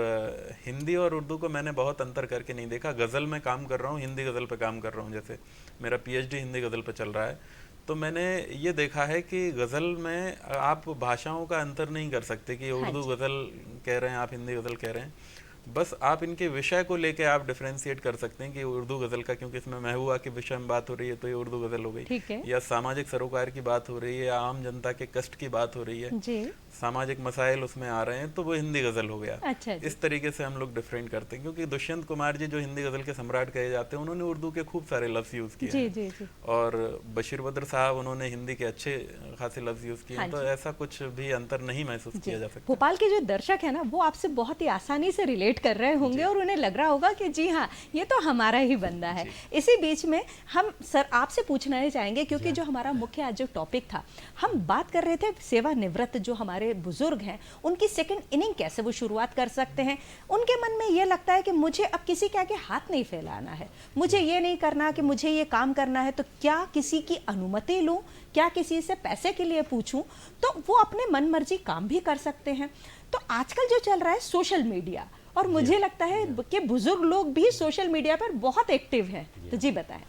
हिंदी और उर्दू को मैंने बहुत अंतर करके नहीं देखा। गज़ल में काम कर रहा हूँ, हिंदी गज़ल पे काम कर रहा हूँ। जैसे मेरा PhD हिंदी गज़ल पे चल रहा है, तो मैंने ये देखा है कि गज़ल में आप भाषाओं का अंतर नहीं कर सकते कि उर्दू गज़ल कह रहे हैं, आप हिंदी गज़ल कह रहे हैं। बस आप इनके विषय को लेके आप डिफरेंशिएट कर सकते हैं कि उर्दू गज़ल का, क्योंकि इसमें महबूबा के विषय में बात हो रही है तो ये उर्दू गज़ल हो गई, ठीक है। या सामाजिक सरोकार की बात हो रही है या आम जनता के कष्ट की बात हो रही है जी। सामाजिक मसाइल उसमें आ रहे हैं, तो वो हिंदी गज़ल हो गया। अच्छा जी। इस तरीके से हम लोग डिफरेंट करते हैं, क्योंकि दुष्यंत कुमार जी जो हिंदी गज़ल के सम्राट कहे जाते हैं उन्होंने उर्दू के खूब सारे लफ्ज़ यूज़ किए जी हैं। जी जी। और बशीर बद्र साहब उन्होंने हिंदी के अच्छे खासे लफ्ज़ यूज़ किए हैं। तो ऐसा कुछ भी अंतर नहीं महसूस किया जा सकता। भोपाल के जो दर्शक है ना, वो आपसे बहुत ही आसानी से रिलेट कर रहे होंगे और उन्हें लग रहा होगा कि जी हाँ, ये तो हमारा ही बंदा है। इसी बीच में हम सर आपसे पूछना ही चाहेंगे, क्योंकि जो हमारा मुख्य आज जो टॉपिक था, हम बात कर रहे थे सेवानिवृत्त जो हमारे बुजुर्ग हैं, उनकी सेकंड इनिंग कैसे वो शुरुआत कर सकते हैं। उनके मन में ये लगता है कि मुझे अब किसी के आगे हाथ नहीं फैलाना है, मुझे ये नहीं करना कि मुझे ये काम करना है तो क्या किसी की अनुमति लूँ, क्या किसी से पैसे के लिए पूछूं, तो वो अपने मन मर्जी काम भी कर सकते हैं। तो आजकल जो चल रहा है सोशल मीडिया, और मुझे लगता है कि बुजुर्ग लोग भी सोशल मीडिया पर बहुत एक्टिव हैं, तो जी बताएं।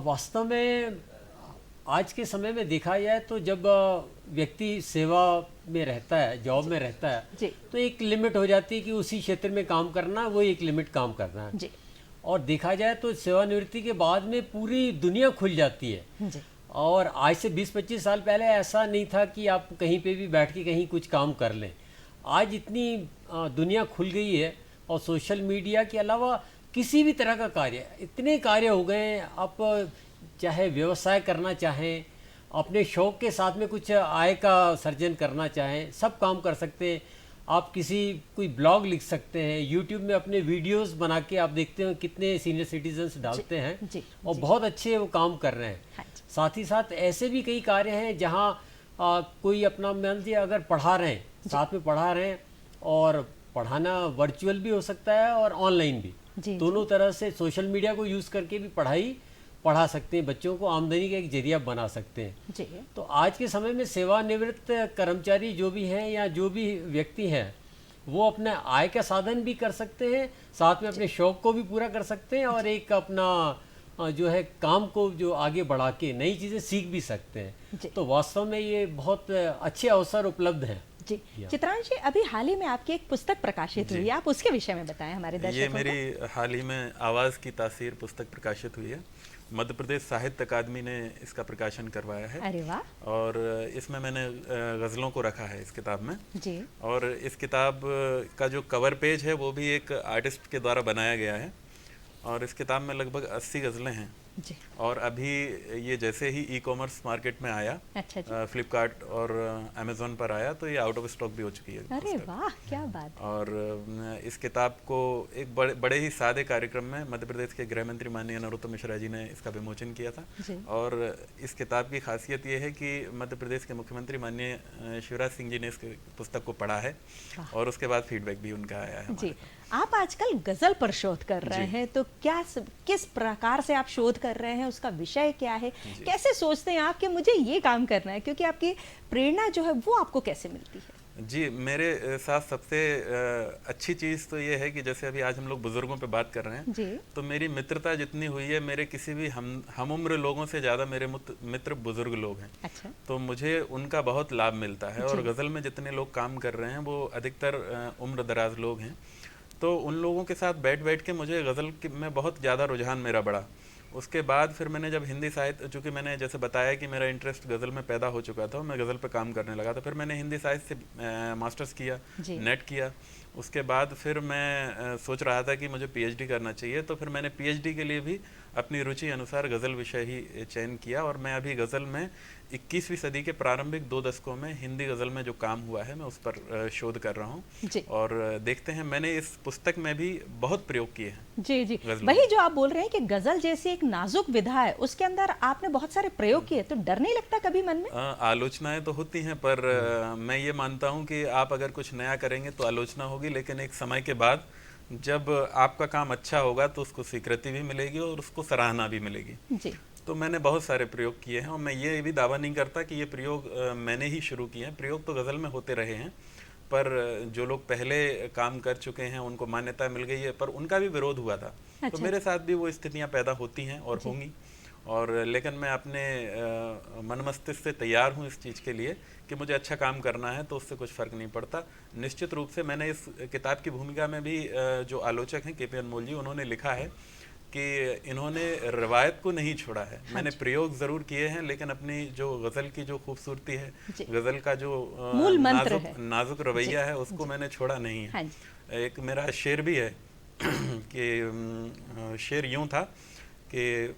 वास्तव में आज के समय में देखा जाए तो जब व्यक्ति सेवा में रहता है, जॉब में रहता है, जी। तो एक लिमिट हो जाती है कि उसी क्षेत्र में काम करना, वो एक लिमिट काम करना है। जी और देखा जाए तो सेवानिवृत्ति के बाद में पूरी दुनिया खुल जाती है। जी और आज से 20-25 साल पहले ऐसा नहीं था कि आप कहीं पे भी बैठ के कहीं कुछ काम कर लें। आज इतनी दुनिया खुल गई है, और सोशल मीडिया के अलावा किसी भी तरह का कार्य, इतने कार्य हो गए हैं। आप चाहे व्यवसाय करना चाहें, अपने शौक के साथ में कुछ आय का सर्जन करना चाहें, सब काम कर सकते हैं। आप कोई ब्लॉग लिख सकते हैं, यूट्यूब में अपने वीडियोस बना के आप देखते हो कितने सीनियर सिटीजन्स डालते हैं, जी, और बहुत अच्छे वो काम कर रहे हैं। हाँ जी। साथ ही साथ ऐसे भी कई कार्य हैं जहाँ कोई अपना मान लीजिए अगर पढ़ा रहे हैं, साथ में पढ़ा रहे हैं, और पढ़ाना वर्चुअल भी हो सकता है और ऑनलाइन भी, जी, दोनों तरह से सोशल मीडिया को यूज़ करके भी पढ़ा सकते हैं, बच्चों को आमदनी का एक जरिया बना सकते हैं। जी तो आज के समय में सेवानिवृत्त कर्मचारी जो भी हैं या जो भी व्यक्ति हैं, वो अपने आय का साधन भी कर सकते हैं, साथ में अपने शौक को भी पूरा कर सकते हैं, और एक अपना जो है काम को जो आगे बढ़ा के नई चीज़ें सीख भी सकते जी। हैं। तो वास्तव में ये बहुत अच्छे अवसर उपलब्ध हैं। जी चित्रांश जी, अभी हाल ही में आपकी एक पुस्तक प्रकाशित हुई है, आप उसके विषय में बताएं हमारे दर्शकों ये को। मेरी हाल ही में आवाज़ की तासीर पुस्तक प्रकाशित हुई है। मध्य प्रदेश साहित्य अकादमी ने इसका प्रकाशन करवाया है। अरे वाह। और इसमें मैंने गज़लों को रखा है इस किताब में। जी और इस किताब का जो कवर पेज है वो भी एक आर्टिस्ट के द्वारा बनाया गया है। और इस किताब में लगभग 80 गज़लें हैं। जी और अभी ये जैसे ही ई-कॉमर्स मार्केट में आया, अच्छा जी। फ्लिपकार्ट और अमेज़ॉन पर आया, तो ये आउट ऑफ स्टॉक भी हो चुकी है अरे पुस्तक। वाह, क्या बात। और इस किताब को एक बड़े ही सादे कार्यक्रम में मध्य प्रदेश के गृह मंत्री माननीय नरोत्तम मिश्रा जी ने इसका विमोचन किया था। जी। और इस किताब की खासियत ये है कि मध्य प्रदेश के मुख्यमंत्री माननीय शिवराज सिंह जी ने इस पुस्तक को पढ़ा है, और उसके बाद फीडबैक भी उनका आया है। जी आप आजकल गजल पर शोध कर रहे हैं, तो किस प्रकार से आप शोध कर रहे हैं, उसका विषय क्या है, कैसे सोचते हैं आप कि मुझे ये काम करना है, क्योंकि आपकी प्रेरणा जो है वो आपको कैसे मिलती है? जी, मेरे साथ सबसे अच्छी चीज़ तो ये है कि जैसे अभी आज हम लोग बुजुर्गों पे बात कर रहे हैं, जी। तो मेरी मित्रता जितनी हुई है, मेरे किसी भी हम उम्र लोगों से ज़्यादा मेरे मित्र बुजुर्ग लोग हैं। अच्छा। तो मुझे उनका बहुत लाभ मिलता है। और गज़ल में जितने लोग काम कर रहे हैं वो अधिकतर उम्र दराज लोग हैं। तो उन लोगों के साथ बैठ के मुझे गज़ल में बहुत ज़्यादा रुझान मेरा बढ़ा। उसके बाद फिर मैंने जब हिंदी साहित्य, चूँकि मैंने जैसे बताया कि मेरा इंटरेस्ट गज़ल में पैदा हो चुका था, मैं गज़ल पे काम करने लगा, तो फिर मैंने हिंदी साहित्य से मास्टर्स किया, नेट किया। उसके बाद फिर मैं सोच रहा था कि मुझे पीएचडी करना चाहिए, तो फिर मैंने पीएचडी के लिए भी अपनी रुचि अनुसार गज़ल विषय ही चयन किया। और मैं अभी गज़ल में 21वीं सदी के प्रारंभिक 2 दशकों में हिंदी गज़ल में जो काम हुआ है, मैं उस पर शोध कर रहा हूँ। और देखते हैं, मैंने इस पुस्तक में भी बहुत प्रयोग किए हैं। जी जी, वही जो आप बोल रहे हैं कि गज़ल जैसी एक नाजुक विधा है, उसके अंदर आपने बहुत सारे प्रयोग किए, तो डर नहीं लगता कभी मन में? आलोचनाएं तो होती हैं, पर मैं ये मानता हूँ कि आप अगर कुछ नया करेंगे तो आलोचना होगी, लेकिन एक समय के बाद जब आपका काम अच्छा होगा तो उसको स्वीकृति भी मिलेगी और उसको सराहना भी मिलेगी। जी। तो मैंने बहुत सारे प्रयोग किए हैं, और मैं ये भी दावा नहीं करता कि ये प्रयोग मैंने ही शुरू किए हैं। प्रयोग तो गज़ल में होते रहे हैं, पर जो लोग पहले काम कर चुके हैं उनको मान्यता मिल गई है, पर उनका भी विरोध हुआ था। तो मेरे साथ भी वो स्थितियाँ पैदा होती हैं और होंगी। और लेकिन मैं अपने मन मस्तिष्क से तैयार हूँ इस चीज़ के लिए कि मुझे अच्छा काम करना है, तो उससे कुछ फ़र्क नहीं पड़ता। निश्चित रूप से मैंने इस किताब की भूमिका में भी जो आलोचक हैं के पी अनमोल जी, उन्होंने लिखा है कि इन्होंने रवायत को नहीं छोड़ा है। मैंने प्रयोग ज़रूर किए हैं, लेकिन अपनी जो गज़ल की जो खूबसूरती है, गज़ल का जो मूल मंत्र है, नाजुक रवैया है, उसको मैंने छोड़ा नहीं है। एक मेरा शेर भी है कि शेर यूँ था कि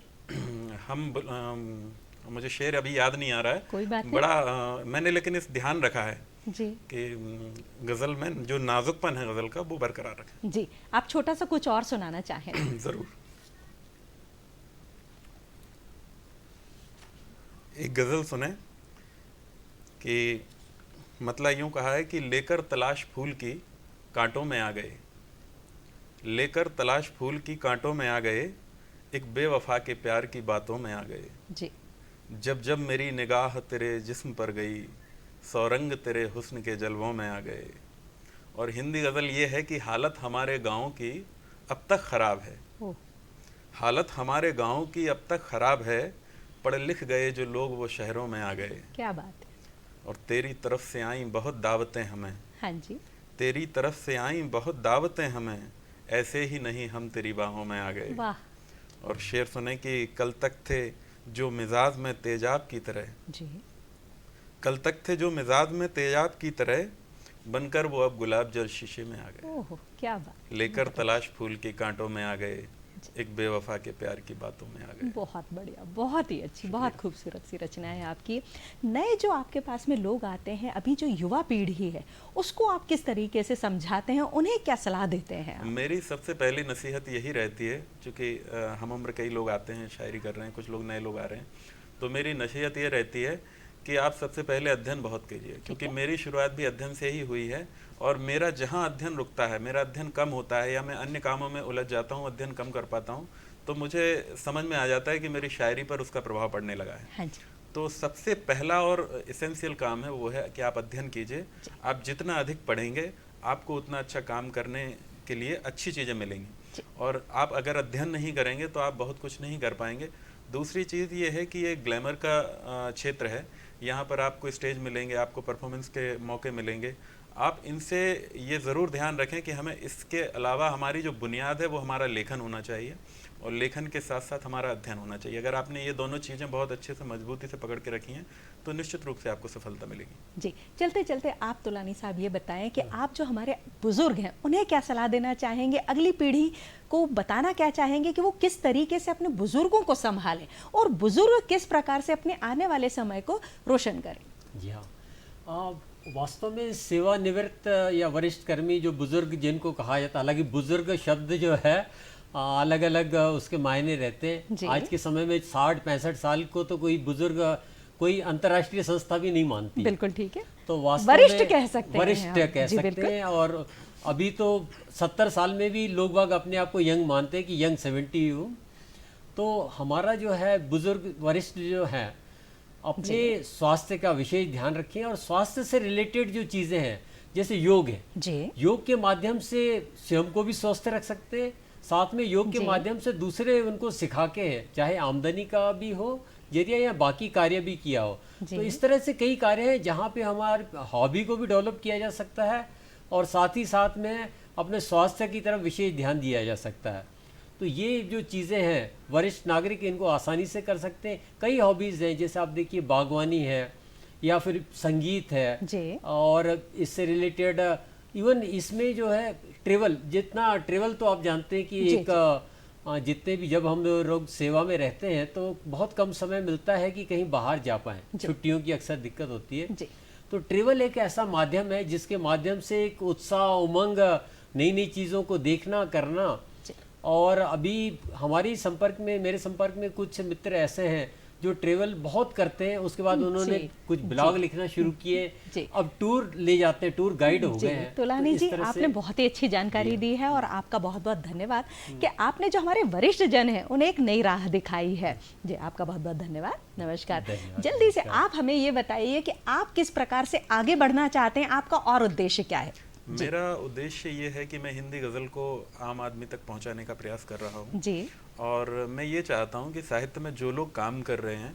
मुझे शेर अभी याद नहीं आ रहा है, कोई बात नहीं। बड़ा मैंने लेकिन इस ध्यान रखा है जी कि गज़ल में जो नाजुकपन है गज़ल का, वो बरकरार रखें। जी, आप छोटा सा कुछ और सुनाना चाहें? ज़रूर। एक गज़ल सुने कि मतलब यूँ कहा है कि लेकर तलाश फूल की कांटों में आ गए, लेकर तलाश फूल की कांटों में आ गए, एक बेवफा के प्यार की बातों में आ गए। जी। जब जब मेरी निगाह तेरे जिस्म पर गई, सौरंग तेरे हुस्न के जलवों में आ गए। और हिंदी गज़ल ये है कि हालत हमारे गाँव की अब तक ख़राब है, ओह, हालत हमारे गाँव की अब तक ख़राब है, पढ़ लिख गए जो लोग वो शहरों में आ गए, क्या बात है। और तेरी तरफ से आई बहुत दावतें हमें, हाँ जी, तेरी तरफ से आई बहुत दावतें हमें, ऐसे ही नहीं हम तेरी बाहों में आ गए। वाह और शेर सुने कि कल तक थे जो मिजाज में तेजाब की तरह, जी, कल तक थे जो मिजाज में तेजाब की तरह, बनकर वो अब गुलाब जल शीशे में आ गए, ओह क्या बात, लेकर तलाश फूल के कांटों में आ गए, एक बेवफा के प्यार की बातों में आ गए। बहुत बढ़िया, बहुत ही अच्छी, बहुत खूबसूरत सी रचना है आपकी। नए जो आपके पास में लोग आते हैं, अभी जो युवा पीढ़ी है, उसको आप किस तरीके से समझाते हैं, उन्हें क्या सलाह देते हैं आप? मेरी सबसे पहली नसीहत यही रहती है, क्योंकि हम उम्र कई लोग आते हैं, शायरी कर रहे हैं, कुछ लोग नए लोग आ रहे हैं, तो मेरी नसीहत ये रहती है कि आप सबसे पहले अध्ययन बहुत कीजिए, क्योंकि मेरी शुरुआत भी अध्ययन से ही हुई है। और मेरा जहाँ अध्ययन रुकता है, मेरा अध्ययन कम होता है या मैं अन्य कामों में उलझ जाता हूँ, अध्ययन कम कर पाता हूँ, तो मुझे समझ में आ जाता है कि मेरी शायरी पर उसका प्रभाव पड़ने लगा है। हाँ जी, तो सबसे पहला और इसेंशियल काम है वो है कि आप अध्ययन कीजिए। आप जितना अधिक पढ़ेंगे, आपको उतना अच्छा काम करने के लिए अच्छी चीज़ें मिलेंगी, और आप अगर अध्ययन नहीं करेंगे तो आप बहुत कुछ नहीं कर पाएंगे। दूसरी चीज़ ये है कि ये ग्लैमर का क्षेत्र है, यहाँ पर आपको स्टेज मिलेंगे, आपको परफॉर्मेंस के मौके मिलेंगे। आप इनसे ये ज़रूर ध्यान रखें कि हमें इसके अलावा हमारी जो बुनियाद है वो हमारा लेखन होना चाहिए, और लेखन के साथ साथ हमारा अध्ययन होना चाहिए। अगर आपने ये दोनों चीज़ें बहुत अच्छे से मजबूती से पकड़ के रखी हैं तो निश्चित रूप से आपको सफलता मिलेगी। जी। चलते चलते आप तुलानी साहब ये बताएं कि आप जो हमारे बुजुर्ग हैं, उन्हें क्या सलाह देना चाहेंगे, अगली पीढ़ी को बताना क्या चाहेंगे कि वो किस तरीके से अपने बुजुर्गों को संभालें और बुजुर्ग किस प्रकार से अपने आने वाले समय को रोशन करें? जी हाँ, वास्तव में सेवानिवृत्त या वरिष्ठ कर्मी जो बुजुर्ग जिनको कहा जाता है, हालांकि बुजुर्ग शब्द जो है अलग अलग उसके मायने रहते हैं। आज के समय में 60-65 साल को तो कोई बुजुर्ग, कोई अंतर्राष्ट्रीय संस्था भी नहीं मानती। बिल्कुल ठीक है, तो वास्तव वरिष्ठ में कह सकते हैं, वरिष्ठ कह सकते हैं। और अभी तो 70 साल में भी लोग बाग अपने आप को यंग मानते हैं कि यंग 70 हूँ। तो हमारा जो है बुजुर्ग वरिष्ठ जो है अपने स्वास्थ्य का विशेष ध्यान रखें, और स्वास्थ्य से रिलेटेड जो चीज़ें हैं जैसे योग है जी, योग के माध्यम से स्वयं को भी स्वस्थ रख सकते हैं, साथ में योग के माध्यम से दूसरे उनको सिखा के है, चाहे आमदनी का भी हो जरिए या बाकी कार्य भी किया हो। तो इस तरह से कई कार्य हैं जहाँ पे हमारे हॉबी को भी डेवलप किया जा सकता है, और साथ ही साथ में अपने स्वास्थ्य की तरफ विशेष ध्यान दिया जा सकता है। तो ये जो चीज़ें हैं वरिष्ठ नागरिक इनको आसानी से कर सकते हैं। कई हॉबीज़ हैं, जैसे आप देखिए बागवानी है या फिर संगीत है जी, और इससे रिलेटेड इवन इसमें जो है ट्रेवल, जितना ट्रेवल तो आप जानते हैं कि एक जितने भी जब हम लोग सेवा में रहते हैं तो बहुत कम समय मिलता है कि कहीं बाहर जा पाएँ, छुट्टियों की अक्सर दिक्कत होती है। जी, तो ट्रेवल एक ऐसा माध्यम है जिसके माध्यम से एक उत्साह, उमंग, नई नई चीज़ों को देखना करना। और अभी हमारी संपर्क में, मेरे संपर्क में कुछ मित्र ऐसे हैं जो ट्रेवल बहुत करते हैं, उसके बाद उन्होंने कुछ ब्लॉग लिखना शुरू किए, अब टूर ले जाते हैं, टूर गाइड हो गए हैं। तुलानी जी, आपने बहुत ही अच्छी जानकारी दी है और आपका बहुत बहुत धन्यवाद कि आपने जो हमारे वरिष्ठ जन हैं उन्हें एक नई राह दिखाई है। जी, आपका बहुत बहुत धन्यवाद, नमस्कार। जल्दी से आप हमें ये बताइए कि आप किस प्रकार से आगे बढ़ना चाहते हैं, आपका और उद्देश्य क्या है? मेरा उद्देश्य ये है कि मैं हिंदी गज़ल को आम आदमी तक पहुंचाने का प्रयास कर रहा हूं जी, और मैं ये चाहता हूं कि साहित्य में जो लोग काम कर रहे हैं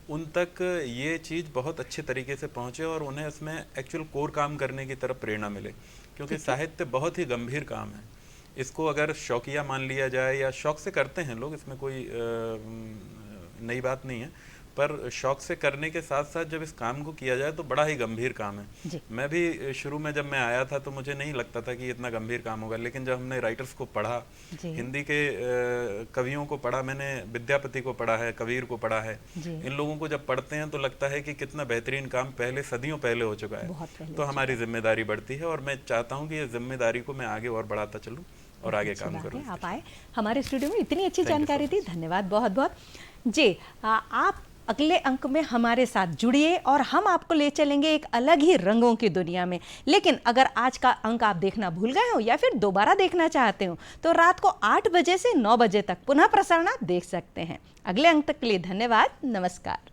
उन तक ये चीज़ बहुत अच्छे तरीके से पहुंचे और उन्हें इसमें एक्चुअल कोर काम करने की तरफ प्रेरणा मिले, क्योंकि साहित्य बहुत ही गंभीर काम है। इसको अगर शौकिया मान लिया जाए या शौक से करते हैं लोग, इसमें कोई नई बात नहीं है, पर शौक से करने के साथ साथ जब इस काम को किया जाए तो बड़ा ही गंभीर काम है। मैं भी शुरू में जब मैं आया था तो मुझे नहीं लगता था कि इतना गंभीर काम होगा, लेकिन जब हमने राइटर्स को पढ़ा, हिंदी के कवियों को पढ़ा, मैंने विद्यापति को पढ़ा है, कबीर को पढ़ा है, इन लोगों को जब पढ़ते हैं तो लगता है कि कितना बेहतरीन काम पहले, सदियों पहले हो चुका है। तो हमारी जिम्मेदारी बढ़ती है और मैं चाहता हूँ कि ये जिम्मेदारी को मैं आगे और बढ़ाता चलूँ और आगे काम करूँ। आप आए हमारे स्टूडियो में, इतनी अच्छी जानकारी दी, धन्यवाद बहुत बहुत। जी, आप अगले अंक में हमारे साथ जुड़िए और हम आपको ले चलेंगे एक अलग ही रंगों की दुनिया में। लेकिन अगर आज का अंक आप देखना भूल गए हो या फिर दोबारा देखना चाहते हो तो रात को 8 बजे से 9 बजे तक पुनः प्रसारण आप देख सकते हैं। अगले अंक तक के लिए धन्यवाद, नमस्कार।